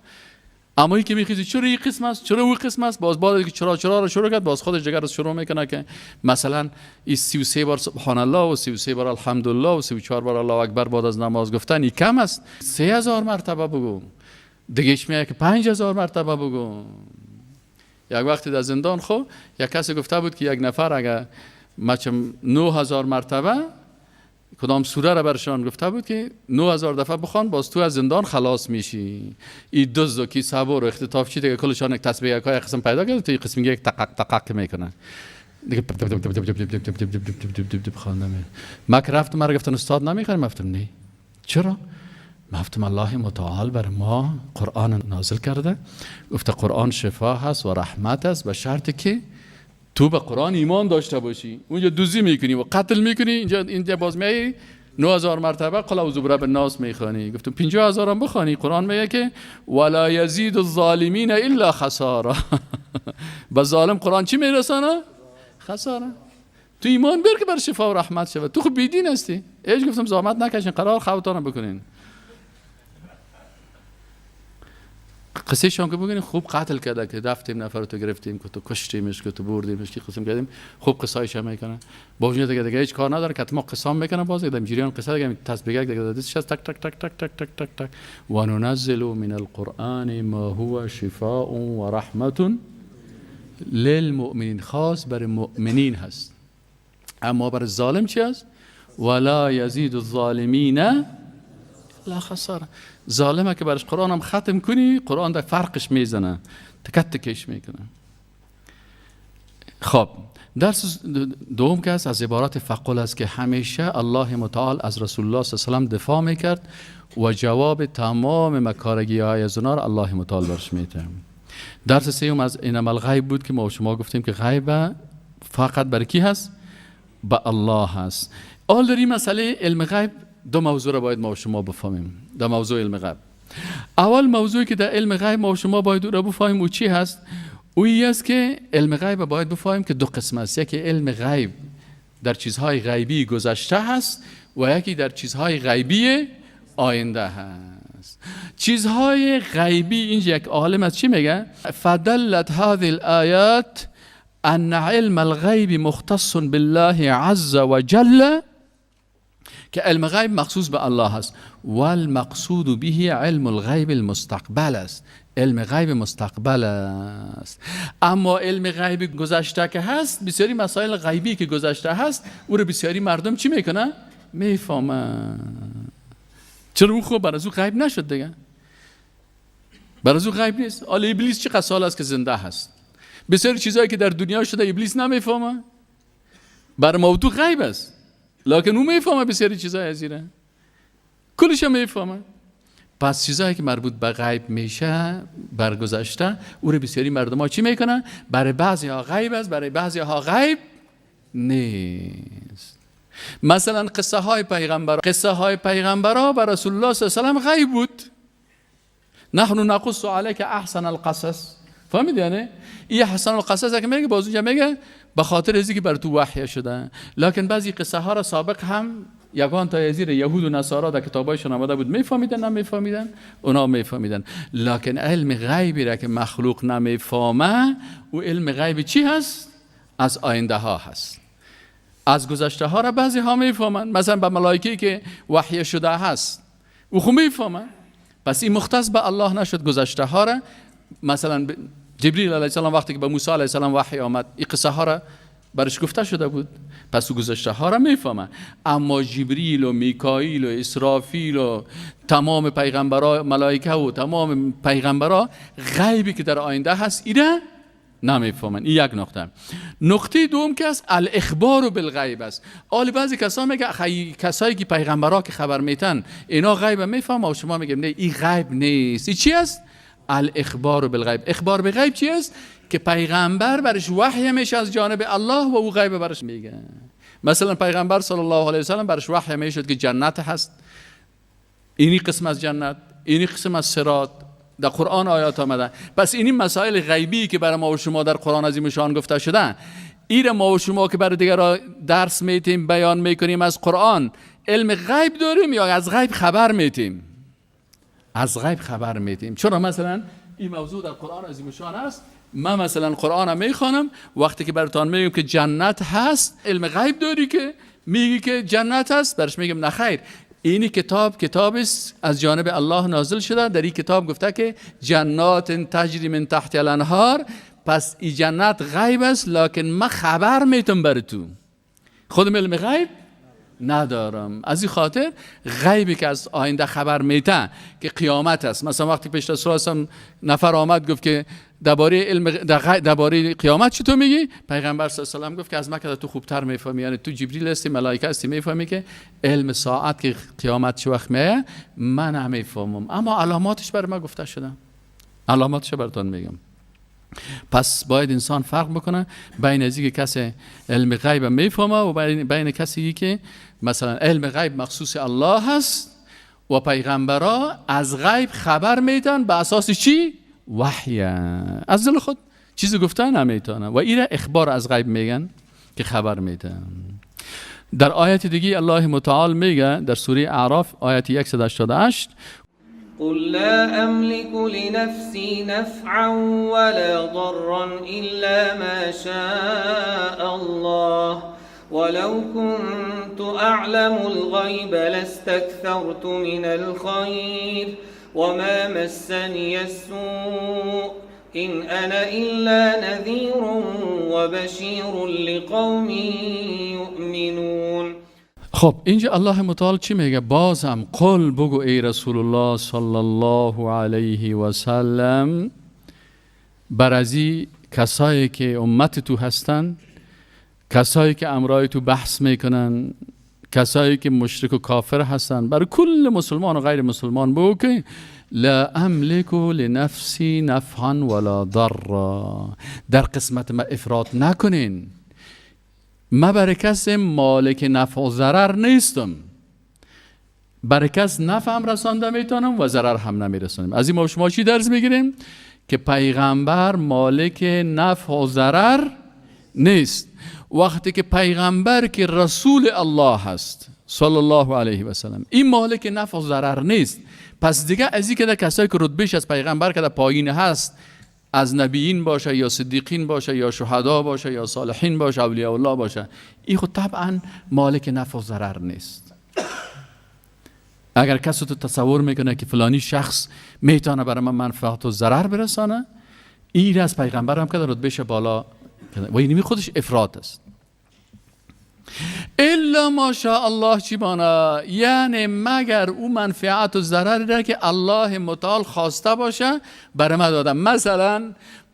اما این که میخیزی چرا این قسم است چرا اون قسم است، باز بعد که چرا رو شروع کرد باز خودش دیگه رو شروع میکنه که مثلا این 33 بار سبحان الله و 33 بار الحمدلله و 34 بار الله اکبر بعد از نماز گفتن این کم است، 3000 مرتبه بگو. دیگهش میگه که 5000 مرتبه بگو. یک وقتی در زندان خب یک کسی گفته بود که یک نفر اگر مچم 9000 مرتبه کدام سوره را برشان گفته بود که 9000 دفعه بخوان باز تو از زندان خلاص میشی. این دزد و کی صبر و اختطاف چی دیگه کلشان یک تسبیح یک قسم پیدا کرد، تو این قسم یک تقق میکنه دیگه خواندم. ما رفتم مرا گفتن استاد نمیخوام، گفتم نه. چرا؟ گفتم الله متعال بر ما قرآن نازل کرده، گفته قرآن شفا هست و رحمت است به شرطی که تو به قرآن ایمان داشته باشی. اونجا دوزی میکنی و قتل میکنی، اینجا باز میای 9000 مرتبه قل اعوذ برب الناس میخوانی. گفتم 50000 هم بخوانی، قرآن میگه که ولا یزید الظالمین الا خسارا. به ظالم قرآن چی میرسانه؟ خساره. تو ایمان بر که بر شفا و رحمت شود. تو خب بیدین هستی. ایش گفتم زحمت نکشین، قرار خودتان بکنین. قصه شان که بگین خوب قتل کرده که رفتیم نفر رو تو گرفتیم که تو کشتیمش که تو بردیمش که قسم کردیم، خوب قصایش هم میکنه. با وجود دیگه هیچ کار نداره که ما قسم میکنه، باز دیگه جریان قصه دیگه تسبیح دیگه دستش تک تک تک تک تک تک تک تک و ننزل من القرآن ما هو شفاء و رحمت للمؤمنین، خاص برای مؤمنین هست. اما برای ظالم چی است؟ ولا یزید الظالمین لا خساره. ظالمه که برش قرآن هم ختم کنی قرآن در فرقش میزنه، تکت تکش میکنه. خب درس دوم که از عبارات فقل است که همیشه الله متعال از رسول الله صلی الله علیه و آله دفاع میکرد و جواب تمام مکارگی های از اونا را الله متعال برش میده. درس سوم از اینم الغیب بود که ما شما گفتیم که غیب فقط برای کی هست؟ با الله هست. اول در این مسئله علم غیب 2 موضوع را باید ما و شما بفهمیم در موضوع علم غیب. اول موضوعی که در علم غیب ما و شما باید را بفهمیم او چی هست؟ اویی است که علم غیب باید بفهمیم که 2 قسم است. یکی علم غیب در چیزهای غیبی گذشته هست و یکی در چیزهای غیبی آینده هست. چیزهای غیبی اینجا یک عالم از چی میگه؟ فدلت هذه الآیات ان علم الغیب مختص بالله عز وجل، که علم غیب مخصوص به الله است. والمقصود به علم الغیب المستقبل است، علم غیب مستقبل است. اما علم غیب گذشته که هست، بسیاری مسائل غیبی که گذشته هست او رو بسیاری مردم چی میکنن؟ میفهمن. چرا اون خوب برای او غیب نشد دیگه؟ برای او غیب نیست. حالا ابلیس چقدر سال است که زنده هست؟ بسیاری چیزایی که در دنیا شده ابلیس نمیفهمه، برای موضوع غیب است، لکن اون میفهمه بسیاری چیزای ازیره، کلش هم میفهمه. پس چیزایی که مربوط به غیب میشه برگذشته او رو بسیاری مردم ها چی میکنن؟ برای بعضی ها غیب است، برای بعضی ها غیب نیست. مثلا قصه های پیغمبرها بر رسول الله صلی الله علیه و آله غیب بود. نحن نقص علیک احسن القصص. فهمید یعنی؟ این احسن القصص که میگه باز اونجا میگه به خاطر ازی که بر تو وحی شده. لکن بعضی قصه ها را سابق هم یگان تا یزیر یهود و نصارا در کتابایشون آمده بود میفهمیدن نمیفهمیدن، اونا میفهمیدن. لکن علم غیبی را که مخلوق نمیفهمه، او علم غیبی چی هست؟ از آینده ها هست. از گذشته ها را بعضی ها میفهمن، مثلا به ملائکه که وحی شده هست او خو میفهمن. پس این مختص به الله نشد گذشته ها را. مثلا جبریل علیه السلام وقتی که به موسی علیه السلام وحی آمد این قصه ها را برش گفته شده بود، پس تو گذشته ها را میفهمه. اما جبریل و میکائیل و اسرافیل و تمام پیغمبرا، ملائکه و تمام پیغمبرا غیبی که در آینده هست اینا نمیفهمن. این یک نقطه. نقطه دوم که است الاخبار بالغیب است. حالا بعضی کسا میگه کسایی که پیغمبرا که خبر میتن اینا غیب میفهمن و شما میگیم نه این غیب نیست. این چی است؟ الاخبار بالغیب. اخبار بالغیب چی است؟ که پیغمبر برش وحی میشه از جانب الله و او غیب برش میگه. مثلا پیغمبر صلی الله علیه و سلم برش وحی میشد که جنت هست، اینی قسم از جنت، اینی قسم از صراط، در قرآن آیات آمده. پس اینی مسائل غیبی که برای ما و شما در قرآن عظیم شان گفته شده، این ما و شما که برای دیگر درس میتیم بیان میکنیم از قرآن، علم غیب داریم یا از غیب خبر میتیم؟ از غیب خبر میتیم. چرا مثلا این موضوع در قرآن عظیم شان است، من مثلا قرآن میخوانم، وقتی که براتون میگم که جنت هست، علم غیب داری که میگی که جنت هست؟ برش میگم نه خیر، اینی کتاب است از جانب الله نازل شده، در این کتاب گفته که جنات تجری من تحت الانهار، پس این جنت غیب است لکن من خبر میتونم بر تو، خودم علم غیب ندارم. از این خاطر غیبی که از آینده خبر میتن که قیامت است، مثلا وقتی پیش رسول الله نفر آمد گفت که درباره قیامت چطور میگی؟ پیغمبر صلی الله علیه و آله گفت که از مکه تو خوبتر میفهمی، یعنی تو جبریل هستی، ملائکه هستی، میفهمی که علم ساعت که قیامت چه وقت میه من نمیفهمم، اما علاماتش برای ما گفته شده، علاماتش براتون میگم. پس باید انسان فرق بکنه بین از اینکه کسی علم غیب میفهمه و بین کسی که مثلا علم غیب مخصوص الله هست و پیغمبرا از غیب خبر میدن به اساس چی؟ وحی، از دل خود چیزی گفتن نمیتونه و این اخبار از غیب میگن که خبر میدن. در آیت دیگه الله متعال میگه در سوره اعراف آیت 188 قل لا أملك لنفسي نفعا ولا ضرا إلا ما شاء الله ولو كنت أعلم الغيب لاستكثرت من الخير وما مسني السوء إن أنا إلا نذير وبشير لقوم يؤمنون. خب اینجا الله متعال چی میگه؟ بازم قل بگو ای رسول الله صلی الله علیه و سلم بر ازی کسایی که امت تو هستن، کسایی که امرای تو بحث میکنن، کسایی که مشرک و کافر هستن، برای کل مسلمان و غیر مسلمان بگو که لا املک لنفسی نفعا ولا ضرا، در قسمت ما افراط نکنین، من برای کس مالک نفع و ضرر نیستم، برای کس نفع هم رسانده میتونم و ضرر هم نمیرسانم. از این ما شما چی درس میگیریم؟ که پیغمبر مالک نفع و ضرر نیست. وقتی که پیغمبر که رسول الله هست صلی الله علیه و سلم این مالک نفع و ضرر نیست، پس دیگه از این که در کسایی که رتبهش از پیغمبر که در پایین هست، از نبیین باشه یا صدیقین باشه یا شهدا باشه یا صالحین باشه اولیاء الله باشه، این خود طبعا مالک نفع و ضرر نیست. اگر کسی تو تصور میکنه که فلانی شخص میتونه برای من منفعت و ضرر برسانه، این از پیغمبر هم که در رتبهش بالا و اینمی خودش افراط است. الا ماشاء الله چی مانا؟ یعنی مگر او منفعت و ضرری را که الله متعال خواسته باشه برای ما دادم. مثلا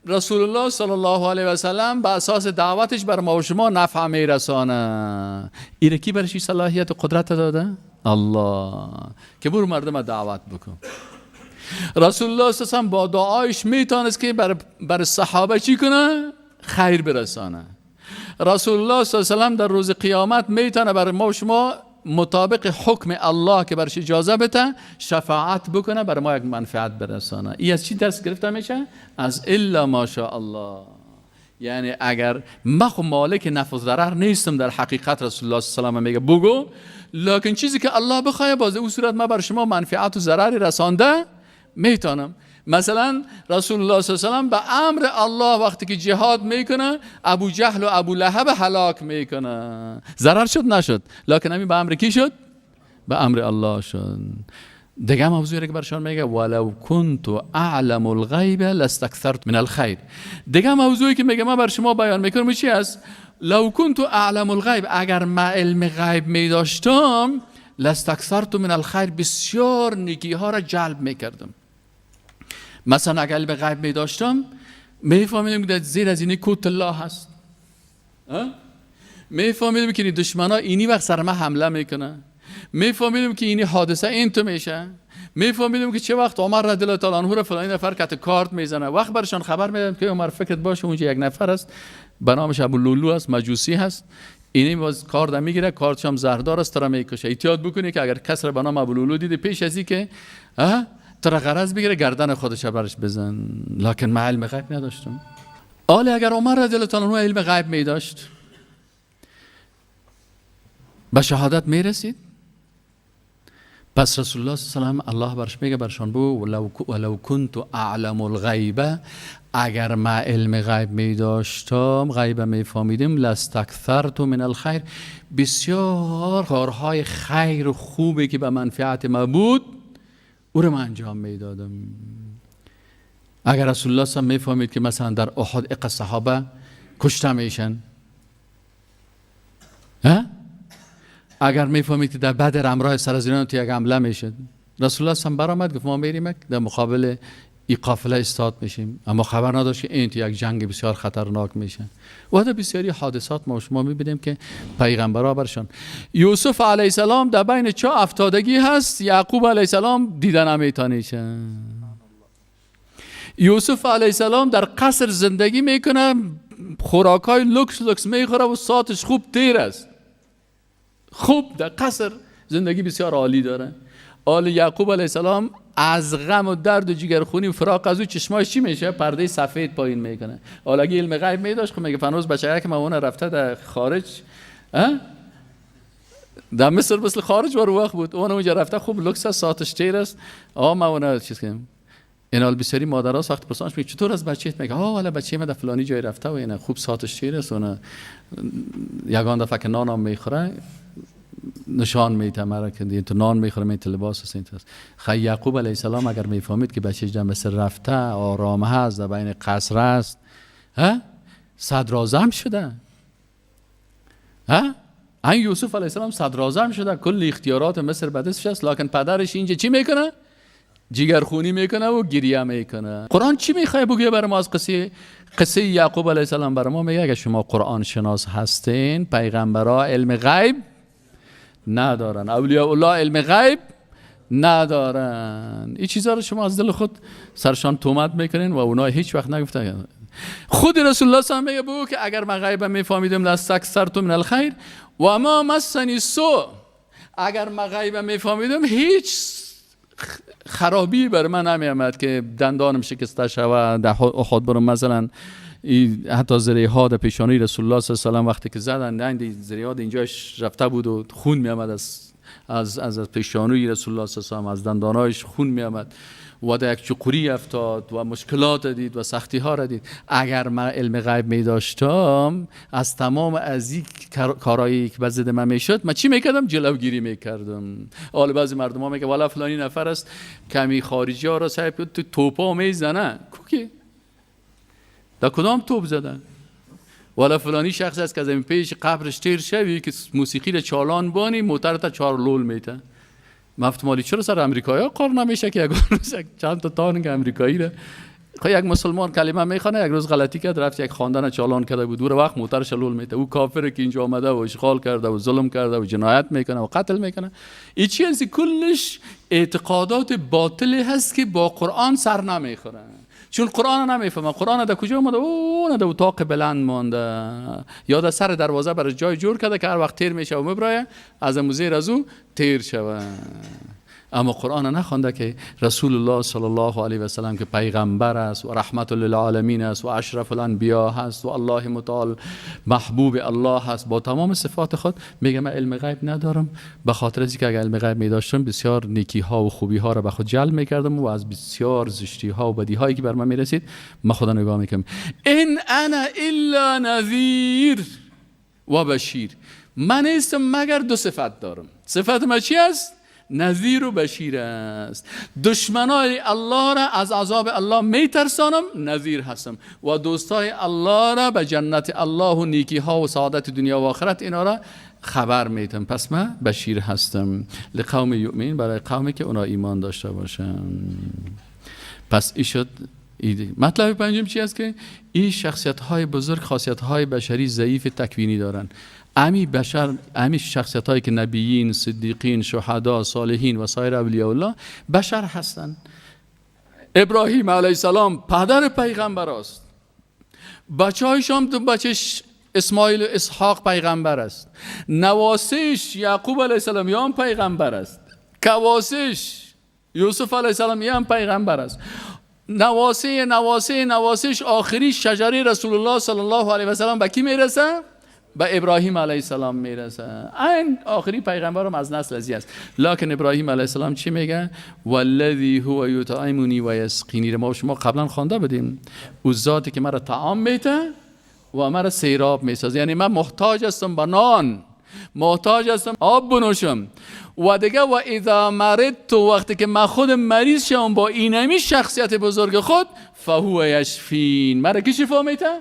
رسول الله صلی الله علیه و سلم به اساس دعوتش بر ما و شما نفع میرسانه، این کی برش صلاحیت و قدرت داده؟ الله، که برو مردم دعوت بکن. رسول الله صلی الله علیه و سلم با دعایش میتونست که بر صحابه چی کنه؟ خیر برسانه. رسول الله صلی الله علیه و سلم در روز قیامت میتونه برای ما و شما مطابق حکم الله که برش اجازه بده شفاعت بکنه، برای ما یک منفعت برسانه. این از چی درس گرفته میشه؟ از الا ماشاء الله. یعنی اگر من خود مالک نفع و ضرر نیستم در حقیقت، رسول الله صلی الله علیه و سلم میگه بگو، لکن چیزی که الله بخواد باز او صورت ما بر شما منفعت و ضرری رسانده میتونم. مثلا رسول الله صلی الله علیه و سلم به امر الله وقتی که جهاد میکنه ابو جهل و ابو لهب هلاک میکنه، ضرر شد نشد، لکن همین به امر کی شد؟ به امر الله شد. دیگه موضوعی که برشان میگه ولو كنت اعلم الغیب لاستكثرت من الخیر. دیگه موضوعی که میگه ما بر شما بیان میکنم چی است؟ لو کنت اعلم الغیب، اگر من علم غیب می داشتم، لاستکثرت من الخیر، بسیار نیکی ها را جلب می کردم. مثلا اگر علم غیب می داشتم میفهمیدم که زیر از اینی کوت الله هست، میفهمیدم که این دشمنا اینی وقت سر من حمله میکنه، میفهمیدم که اینی حادثه این تو میشه، میفهمیدم که چه وقت عمر رضی الله تعالی عنه را فلان نفر کت کارت میزنه. وقت برشان خبر میدم که عمر فکرت باشه اونجا یک نفر است به نامش ابو لولو است، مجوسی هست، اینی باز کارت میگیره، کارتش هم زهردار است، ترا میکشه. احتیاط بکنی که اگر کس را به نام ابو لولو دیدی پیش ازی که ترا غرض بگیره گردن خودش برش بزن. لکن من علم غیب نداشتم. حالا اگر عمر رضی الله تعالی عنه علم غیب می داشت به شهادت می رسید، پس رسول الله صلی الله علیه و الله برش میگه برشان بو ولو کنت اعلم الغیب، اگر من علم غیب می داشتم، غیب می فهمیدم، لاستکثرت من الخیر، بسیار کارهای خیر و خوبی که به منفعت ما بود او رو من انجام میدادم. اگر رسول الله صلی الله علیه و میفهمید که مثلا در احد اق صحابه کشته میشن، اگر میفهمید که در بدر امراه سرزیران تو یک حمله میشد، رسول الله صلی الله علیه و برآمد گفت ما میریم در مقابل این قافله استاد میشیم، اما خبر نداشت که این تو یک جنگ بسیار خطرناک میشه. و در بسیاری حادثات ما شما میبینیم که پیغمبرها برشان. یوسف علیه السلام در بین چه افتادگی هست، یعقوب علیه السلام دیدن نمیتونیشه. یوسف علیه السلام در قصر زندگی میکنه، خوراکای لکس میخوره و ساعتش خوب تیر است، خوب در قصر زندگی بسیار عالی داره. آل یعقوب علیه السلام از غم و درد و جگرخونی و فراق از او چشماش چی میشه؟ پرده سفید پایین میکنه. حالا اگه علم غیب میداشت خب میگه فنوز بچه که مامون رفته در خارج، در مصر مثل خارج بر وقت بود، اون اونجا رفته خوب لکس ساعتش تیر است، مامون چیز کنیم. این حال بسیاری مادرها وقت پرسانش میگه چطور از بچه‌ت؟ میگه والا بچه من در فلانی جای رفته و اینا خوب ساعتش تیر است، اون یگان دفعه که نانم میخوره نشان میده مرا که این تو نان میخوره، این تو لباس است، این تو خی یعقوب علیه السلام اگر میفهمید که بچه‌ش در مصر رفته آرام هست در بین قصر است، صدراعظم شده. این یوسف علیه السلام صدراعظم شده، کل اختیارات مصر به دستش است، لکن پدرش اینجا چی میکنه؟ جگرخونی میکنه و گریه میکنه. قرآن چی میخواد بگه برای ما از قصه یعقوب علیه السلام؟ برای ما میگه اگه شما قرآن شناس هستین، پیغمبرها علم غیب ندارن، اولیاء الله علم غیب ندارن. این چیزها رو شما از دل خود سرشان تومت میکنین و اونا هیچ وقت نگفتن. خود رسول الله صلی الله علیه و آله میگه که اگر من غیب میفهمیدم لاستکثرت من الخیر و ما مسنی السوء، اگر من غیب میفهمیدم هیچ خرابی بر من نمیامد که دندانم شکسته شود، در احد برم مثلا حتی زریح ها در پیشانی رسول الله صلی الله علیه و آله وقتی که زدن زریح ها اینجاش رفته بود و خون می آمد از پیشانی رسول الله صلی الله علیه و آله، از دندانایش خون می آمد و در یک چقوری افتاد و مشکلات دید و سختی ها را دید. اگر من علم غیب می داشتم از تمام از این کارهایی که بزد من میشد من چی میکردم؟ جلوگیری میکردم. حالا بعضی مردم ها میگه والا فلانی نفر است کمی خارجی ها را سعی تو توپا میزنه، کوکی در کدام توپ زدن؟ والا فلانی شخص است که از این پیش قبرش تیر شوی که موسیقی را چالان بانی موتر تا 4 لول میته. مفتمالی چرا سر امریکایی ها قار نمیشه که چند تا تانک امریکایی را یک مسلمان کلمه میخونه یک روز غلطی کرد رفت یک خواندن چالان کرده بود دور وقت موترش لول میته. او کافره که اینجا آمده و اشغال کرده و ظلم کرده و جنایت میکنه و قتل میکنه. این چیزی کلش اعتقادات باطلی هست که با قرآن سر نمیخوره، چون قرآن نمیفهمه. قرآن در کجا اومده؟ اون در اتاق بلند مانده یا در سر دروازه برای جای جور کرده که هر وقت تیر میشه و مبرایه از زیر از او تیر شوه. اما قرآن نخوانده که رسول الله صلی الله علیه و سلم که پیغمبر است و رحمت للعالمین است و اشرف الانبیا هست و الله متعال محبوب الله هست با تمام صفات خود. میگه من علم غیب ندارم، به خاطر از اینکه اگر علم غیب می‌داشتم بسیار نیکی ها و خوبی ها را به خود جلب می‌کردم و از بسیار زشتی ها و بدی هایی که بر من می‌رسید من خدا نگاه می‌کردم. ان انا الا نذیر و بشیر، من نیستم مگر دو صفت دارم. صفت ما چی است؟ نذیر و بشیر است. دشمنای الله را از عذاب الله میترسانم، نذیر هستم، و دوستای الله را به جنت الله و نیکی ها و سعادت دنیا و آخرت اینا را خبر میتم. پس من بشیر هستم لقوم یؤمن، برای قومی که اونا ایمان داشته باشن. پس این شد ایده. مطلب پنجم چی است؟ که این شخصیت های بزرگ خاصیت های بشری ضعیف تکوینی دارن. امی شخصیت هایی که نبیین، صدیقین، شهدا، صالحین و سایر اولیاء الله بشر هستند. ابراهیم علیه السلام پدر پیغمبر است. بچه‌هایش هم دو بچه‌ش اسماعیل و اسحاق پیغمبر است. نواسش یعقوب علیه السلام هم پیغمبر است. کواسش یوسف علیه السلام هم پیغمبر است. نواسش آخری شجره رسول الله صلی الله علیه و سلم به کی میرسه؟ به ابراهیم علیه السلام میرسه. این آخری پیغمبرم از نسل ازی است. لکن ابراهیم علیه السلام چی میگه؟ والذی هو یطعمنی و یسقینی. ما شما قبلا خوانده بدیم، او ذاتی که مرا طعام میده و مرا سیراب میسازه. یعنی من محتاج هستم به نان، محتاج هستم آب بنوشم. و دیگه و اذا مرضت، وقتی که من خود مریض شم با اینمی شخصیت بزرگ خود، فهو یشفین، مرا کی شفا میده؟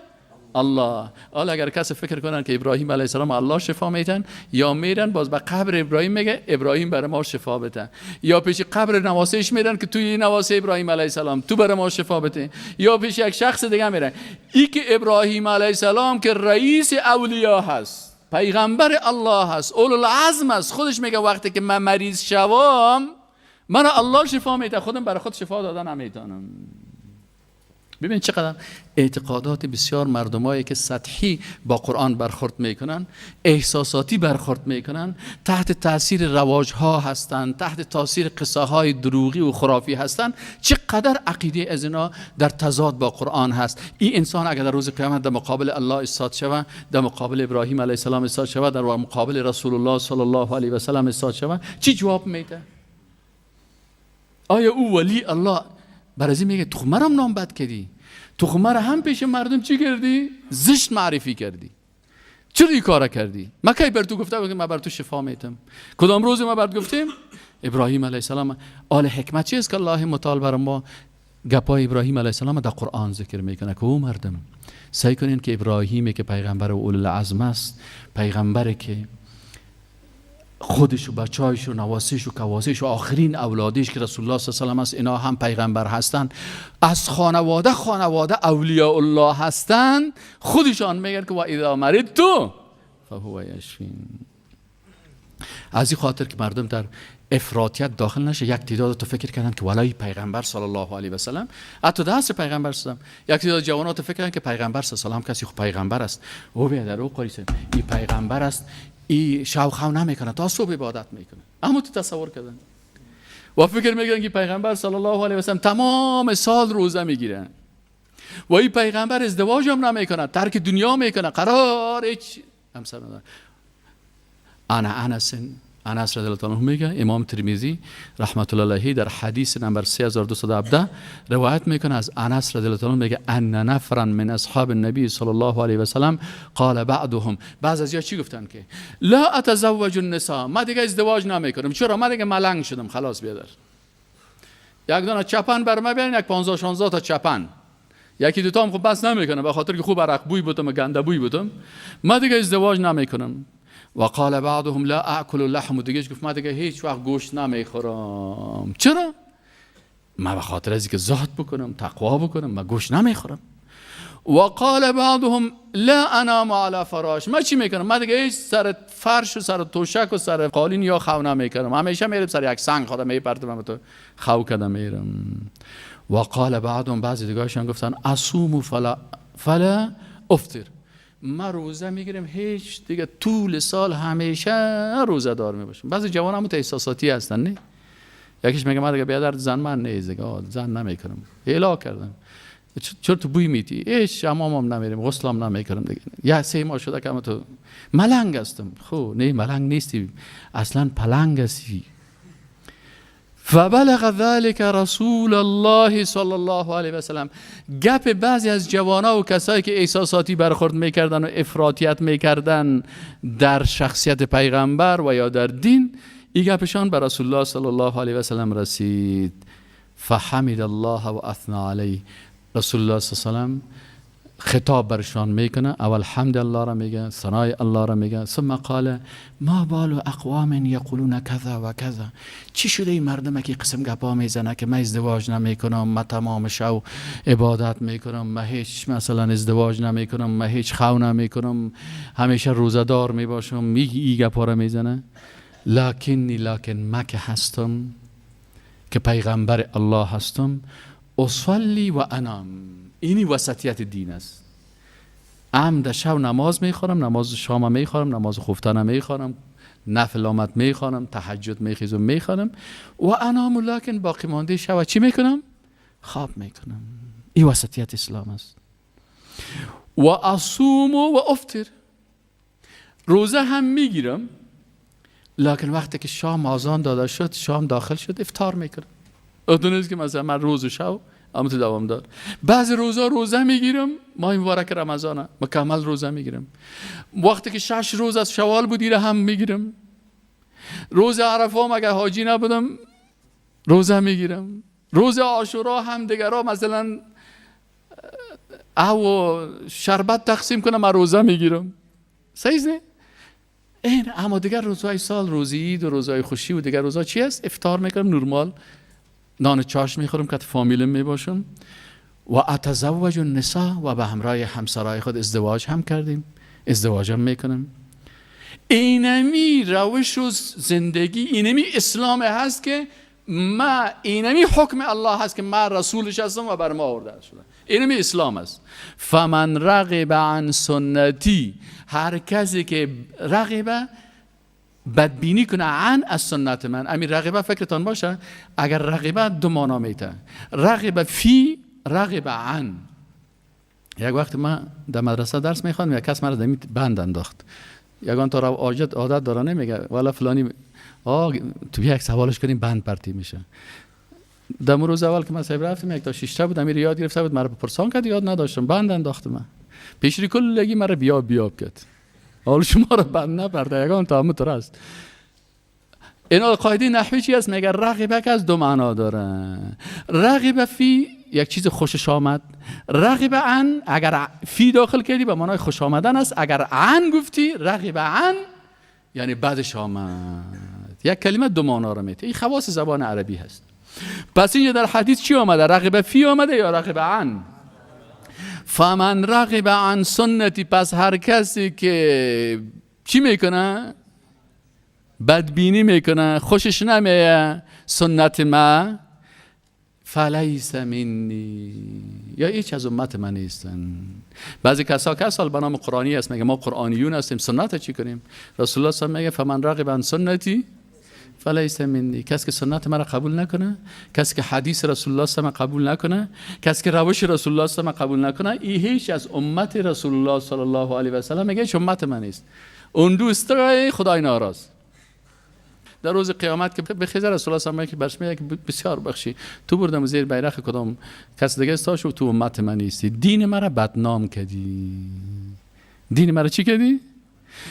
الله. حالا اگر کسی فکر کنن که ابراهیم علیه السلام الله شفا میدن، یا میرن باز به قبر ابراهیم میگه ابراهیم برای ما شفا بده، یا پیش قبر نواسهش میرن که توی نواسه ابراهیم علیه السلام تو برای ما شفا بده، یا پیش یک شخص دیگه میرن. ای که ابراهیم علیه السلام که رئیس اولیاء هست، پیغمبر الله هست، اولوالعزم هست، خودش میگه وقتی که من مریض شوم من الله شفا میده، خودم برای خود شفا دادن نمیتونم. ببین چقدر اعتقادات بسیار مردمایی که سطحی با قرآن برخورد میکنن، احساساتی برخورد میکنن، تحت تاثیر رواجها هستند، تحت تاثیر قصه های دروغی و خرافی هستند، چقدر عقیده از اینا در تضاد با قرآن هست. این انسان اگر در روز قیامت در مقابل الله ایستاد شود، در مقابل ابراهیم علیه السلام ایستاد شود، در مقابل رسول الله صلی الله علیه و سلم ایستاد شود، چی جواب میده؟ آیا او ولی الله برای میگه تو مرا نام بد کردی، تو مرا هم پیش مردم چی کردی؟ زشت معرفی کردی. چرا این کارا کردی؟ من کی بر تو گفتم که من بر تو شفا میدم؟ کدام روز ما برات گفتیم؟ ابراهیم علیه السلام. آل حکمت چی است که الله متعال بر ما گپای ابراهیم علیه السلام در قرآن ذکر میکنه که او مردم سعی کنین که ابراهیمی که پیغمبر اولوالعزم است، پیغمبری که خودش و بچه‌هاش و نواسیش و کواسیش و آخرین اولادش که رسول الله صلی الله علیه و آله است، اینا هم پیغمبر هستند، از خانواده اولیاء الله هستند، خودشان میگن که و اذا مرضت فهو یشفین. از این خاطر که مردم در افراطیت داخل نشه، یک تعداد تو فکر کردن که ولای پیغمبر صلی الله علیه و سلم، حتی در عصر پیغمبر صلی الله علیه و سلم، یک تعداد جوانات فکر کردن که پیغمبر صلی الله علیه و سلم کسی خود پیغمبر است، او بیادر او قریسه این پیغمبر است، این شاو خاو نمیکنه تا صبح عبادت میکنه. اما تو تصور کردن و فکر میکنن که پیغمبر صلی الله علیه و سلم تمام سال روزه میگیره و این پیغمبر ازدواج هم نمیکنه، ترک دنیا میکنه، قرار هیچ همسر نداره. انس رضی الله عنه میگه، امام ترمذی رحمت الله علیه در حدیث نمبر 3217 روایت میکنه از انس رضی الله عنه میگه ان نفرا من اصحاب النبی صلی الله علیه و سلم قال بعضهم، بعض از چی گفتن که لا اتزوج النساء، ما دیگه ازدواج نمیکنم، چرا؟ من دیگه ملنگ شدم، خلاص بیادر. یک دونه چپن بر ما بیارین، یک 15 16 تا چپن، یکی دو تا هم خب بس نمیکنه به خاطر که خوب عرق بوی بودم و گنده بوی بودم، ما دیگه ازدواج نمیکنم. و قال بعضهم لا اكل اللحم، دیگه گفت من دیگه هیچ وقت گوشت نمیخورم. چرا؟ من به خاطر از اینکه زهد بکنم، تقوا بکنم، من گوشت نمیخورم. و قال بعضهم لا انام على فراش، من چی میکنم؟ من دیگه هیچ سر فرش و سر توشک و سر قالین یا خو نمیکنم، همیشه میرم سر یک سنگ خودم میپرتم تو خو کردم میرم. و قال بعضهم، بعضی دیگه‌شون گفتن اصوم فلا افطر، من روزه میگیرم هیچ دیگه طول سال همیشه روزه دار میباشم. بعضی جوان هم احساساتی هستن، نه؟ یکیش میگه من دیگه بیادر زن من نیست دیگه، زن نمیکنم، الا کردم. چرا تو بوی میتی؟ هیچ حمامم نمیرم، غسلم نمیکنم دیگه. یا 3 ماه شده که من تو ملنگ هستم. خب نه ملنگ نیستی، اصلا پلنگ هستی. فبلغ ذلك رسول الله صلی الله علیه و سلم، گپ بعضی از جوانا و کسایی که احساساتی برخورد میکردن و افراطیت میکردن در شخصیت پیغمبر و یا در دین، این گپشان به رسول الله صلی الله علیه و سلم رسید. فحمد الله و اثنى علیه. رسول الله صلی الله علیه و سلم خطاب برشان میکنه، اول حمد الله را میگه، ثنای الله را میگه، ثم قال ما بال اقوام یقولون کذا و کذا. چی شده این مردم که قسم گپا میزنه که من ازدواج نمیکنم، من تمام شو عبادت میکنم، من هیچ مثلا ازدواج نمیکنم، من هیچ خو نمیکنم، همیشه روزدار میباشم، این گپا را میزنه. لکن من که هستم که پیغمبر الله هستم، اصلی و انام. اینی وسطیت دین است. عمد شو نماز میخوانم، نماز شام میخوانم، نماز خفتن میخوانم، نفل آمد میخوانم، تهجد میخیزم میخوانم و انام، لکن باقی مانده شو چی میکنم؟ خواب میکنم. این وسطیت اسلام است. و اصوم و افطر. روزه هم میگیرم، لکن وقتی که شام آذان داده شد، شام داخل شد، افطار میکنم. ادونیست که مثلا من روز و شو اما تو دوام دار. بعضی روزه میگیرم، ماه مبارک رمضانه مکمل روزه میگیرم. وقتی که 6 روز از شوال بود ایره هم میگیرم. روز عرفه هم اگر حاجی نبودم روزه میگیرم. روز عاشورا هم دیگرها مثلا او شربت تقسیم کنم، من روزه میگیرم. صحیح نه؟ این اما دیگر روزهای سال، روزی عید و روزهای خوشی و دیگر روزها چی است؟ افطار میکنم نرمال، نان چاش میخورم که فامیلم میباشم. و اتزوج النساء، و به همراه همسرای خود ازدواج هم کردیم، ازدواج هم میکنم. اینمی روش و زندگی، اینمی اسلام هست که ما، اینمی حکم الله هست که من رسولش هستم و بر ما آورده شده. اینمی اسلام است. فمن رغب عن سنتی، هر کسی که رغب بدبینی کنه عن از سنت من. امیر رغبه فکرتان باشه، اگر رغبه دو معنا میته، رغبه فی، رغبه عن. یک وقت من در مدرسه درس میخوام، یک کس مرا دمی بند انداخت. یگان تا رو عادت داره نمیگه والا فلانی تو یک سوالش کنیم بند پرتی میشه. در روز اول که من صاحب رفتم، یک تا 6 تا بود، امیر یاد گرفته بود، مرا پرسان کرد، یاد نداشتم، بند انداخت. من پیشری کلگی مرا بیاب کرد. حال شما را بند نپرده، یگان تا همه تو است. این قاعده نحوی چی است؟ میگه رغبه که از دو معنا داره. رغبه فی یک چیز خوشش آمد، رغبه عن اگر فی داخل کردی به معنای خوش آمدن است، اگر عن گفتی رغبه عن یعنی بدش آمد. یک کلمه دو معنا را میده. این خواص زبان عربی هست. پس اینجا در حدیث چی آمده؟ رغبه فی آمده یا رغبه عن؟ فمن رغب عن سنتی، پس هر کسی که چی میکنه؟ بدبینی میکنه، خوشش نمیه سنت ما، فلیس منی، یا هیچ از امت من نیستن. بعضی کسا که اصل به نام قرآنی هست، میگه ما قرآنیون هستیم، سنت چی کنیم؟ رسول الله صلی الله علیه و میگه فمن رغب عن سنتی فلیس منی. کسی که سنت مرا قبول نکنه، کسی که حدیث رسول الله صلی الله علیه و قبول نکنه، کسی که روش رسول الله صلی الله علیه و قبول نکنه، این هیچ از امت رسول الله صلی الله علیه و سلم میگه امت من نیست. اون دوستای خدای ناراض. در روز قیامت که بخیزه رسول الله صلی الله علیه و که برش میگه که بسیار بخشی، تو بردم زیر بیرق کدام کس دیگه استاش و تو امت من نیستی، دین مرا بدنام کردی. دین مرا چی کردی؟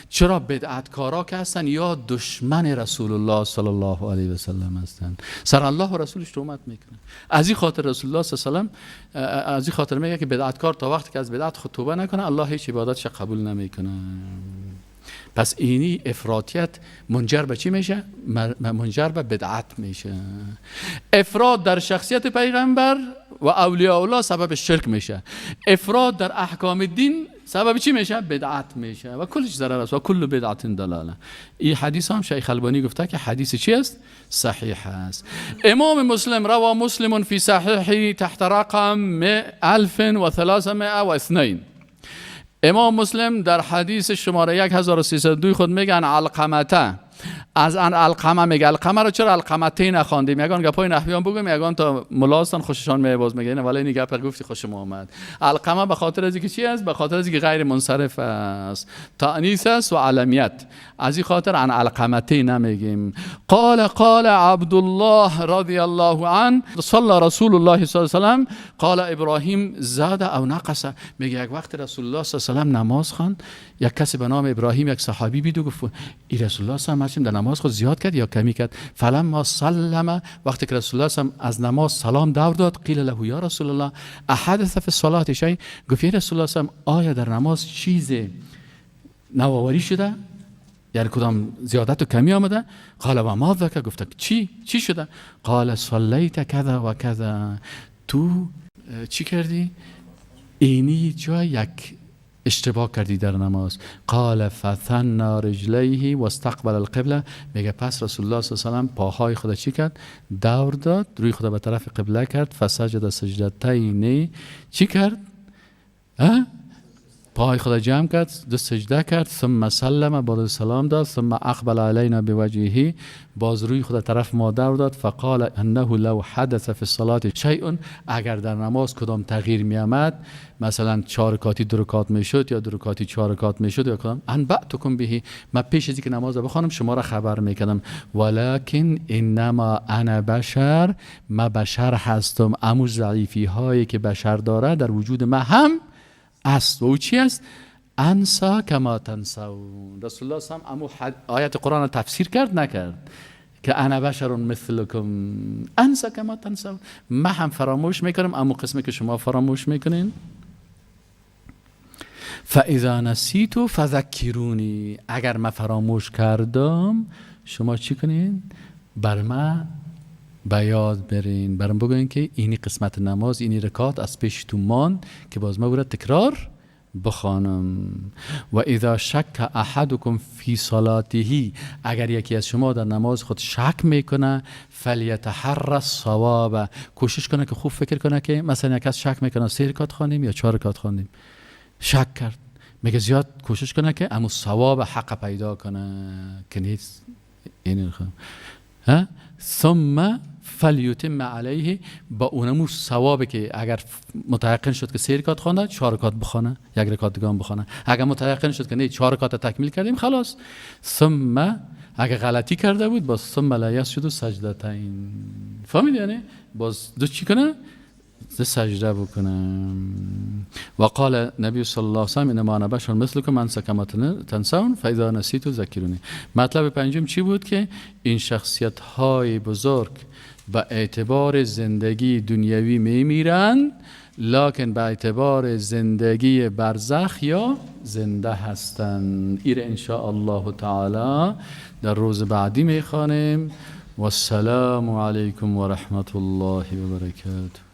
چرا؟ بدعتکارا که هستن یا دشمن رسول الله صلی الله علیه و سلم هستن، سر الله و رسولش تهمت میکنن. از این خاطر رسول الله صلی الله علیه و سلم از این خاطر میگه که بدعتکار تا وقتی که از بدعت خود توبه نکنه، الله هیچ عبادتش قبول نمیکنه. پس اینی افراطیت منجر به چی میشه؟ منجر به بدعت میشه. افراط در شخصیت پیغمبر و اولیاء الله سبب شرک میشه. افراط در احکام دین سبب چی میشه؟ بدعت میشه و کلش ضرر است و کل بدعت دلاله. این حدیث هم شیخ البانی گفته که حدیث چی است؟ صحیح است. امام مسلم روا مسلم فی صحیحی تحت رقم 1302. امام مسلم در حدیث شماره 1302 خود میگن علقمته، از ان علقمه میگه. علقمه رو چرا علقمتی نخواندیم؟ میگن گپای نحویان بگم، میگن تا ملاستان خوششان میباز میگه نه ولی این گپ گفتی خوشم اومد. علقمه به خاطر از اینکه چی است؟ به خاطر از اینکه غیر منصرف است، تأنیث است و علمیت. از این خاطر ان علقمتی نمیگیم. قال عبدالله رضی الله عنه صلی رسول الله صلی الله علیه و سلم قال ابراهیم زاد او نقص. میگه یک وقت رسول الله صلی الله علیه و سلم نماز خواند، یک کسی به نام ابراهیم، یک صحابی بود و گفت ای رسول الله صلی الله هاشم در نماز خود زیاد کرد یا کمی کرد؟ فلما سلم، وقتی که رسول الله صلی الله علیه و از نماز سلام دور داد، قیل له یا رسول الله احدث فی الصلاه شیء، گفت یا رسول الله صلی الله علیه و آیا در نماز چیز نوآوری شده؟ یعنی کدام زیادت و کمی آمده؟ قال و ما ذاک، گفت چی شده؟ قال صلیت کذا و کذا، تو چی کردی؟ اینی جای یک اشتباه کردی در نماز. قال فثنى رجلیه واستقبل القبله، میگه پس رسول الله صلی الله علیه و پاهای خدا چی کرد؟ دور داد، روی خدا به طرف قبله کرد. فسجد سجدتین، چی کرد؟ پای خدا جمع کرد، دو سجده کرد. ثم سلم، بعد سلام داد. ثم اقبل علینا بوجهه، باز روی خدا طرف ما دور داد. فقال انه لو حدث فی الصلاه شیء، اگر در نماز کدام تغییر می آمد، مثلا 4 رکعتی 2 رکعت میشد یا 2 رکعتی 4 رکعت میشد یا کدام، انبأتکم به، من پیش از اینکه نماز بخوانم شما را خبر میکردم. ولکن انما انا بشر، ما بشر هستم، امو ضعیفی هایی که بشر داره در وجود ما هم است. و او چی است؟ انسا کما تنسون. رسول الله صلی الله علیه و آله آیت قرآن را تفسیر کرد نکرد که انا بشر مثلکم انسا کما تنسون، من هم فراموش میکنم اما قسمی که شما فراموش میکنین. فاذا نسیت فذکرونی، اگر من فراموش کردم شما چی کنین؟ بر من به یاد برین، برام بگوین که اینی قسمت نماز، اینی رکعت از پیش تو مان که باز ما باید تکرار بخوانم. و اذا شک احدکم فی صلاته، اگر یکی از شما در نماز خود شک میکنه، فلیتحرى الصواب، کوشش کنه که خوب فکر کنه که مثلا یک کس شک میکنه 3 رکعت خوانیم یا 4 رکعت خوانیم، شک کرد، میگه زیاد کوشش کنه که امو ثواب حق پیدا کنه که نیست این ها. ثم فلیتم علیه، با اونمو ثوابه که اگر متيقن شد که 3 رکعت خوانده 4 رکعت بخونه، 1 رکعت دیگه هم بخونه. اگر متيقن شد که نه 4 رکعت تکمیل کردیم خلاص. ثم اگر غلطی کرده بود باز ثم لا یسجد سجدتین، فهمید؟ یعنی باز دو چی کنه؟ سجده بکنه. و قال نبی صلی الله علیه و سلم انما انا بشر مثلکم انسا کما تنسون فاذا نسیت ذکرونی. مطلب پنجم چی بود؟ که این شخصیت های بزرگ به اعتبار زندگی دنیوی میمیرند، لکن به اعتبار زندگی برزخ یا زنده هستند. این ان شاء الله تعالی در روز بعدی میخوانیم. و السلام علیکم و رحمت الله و برکاته.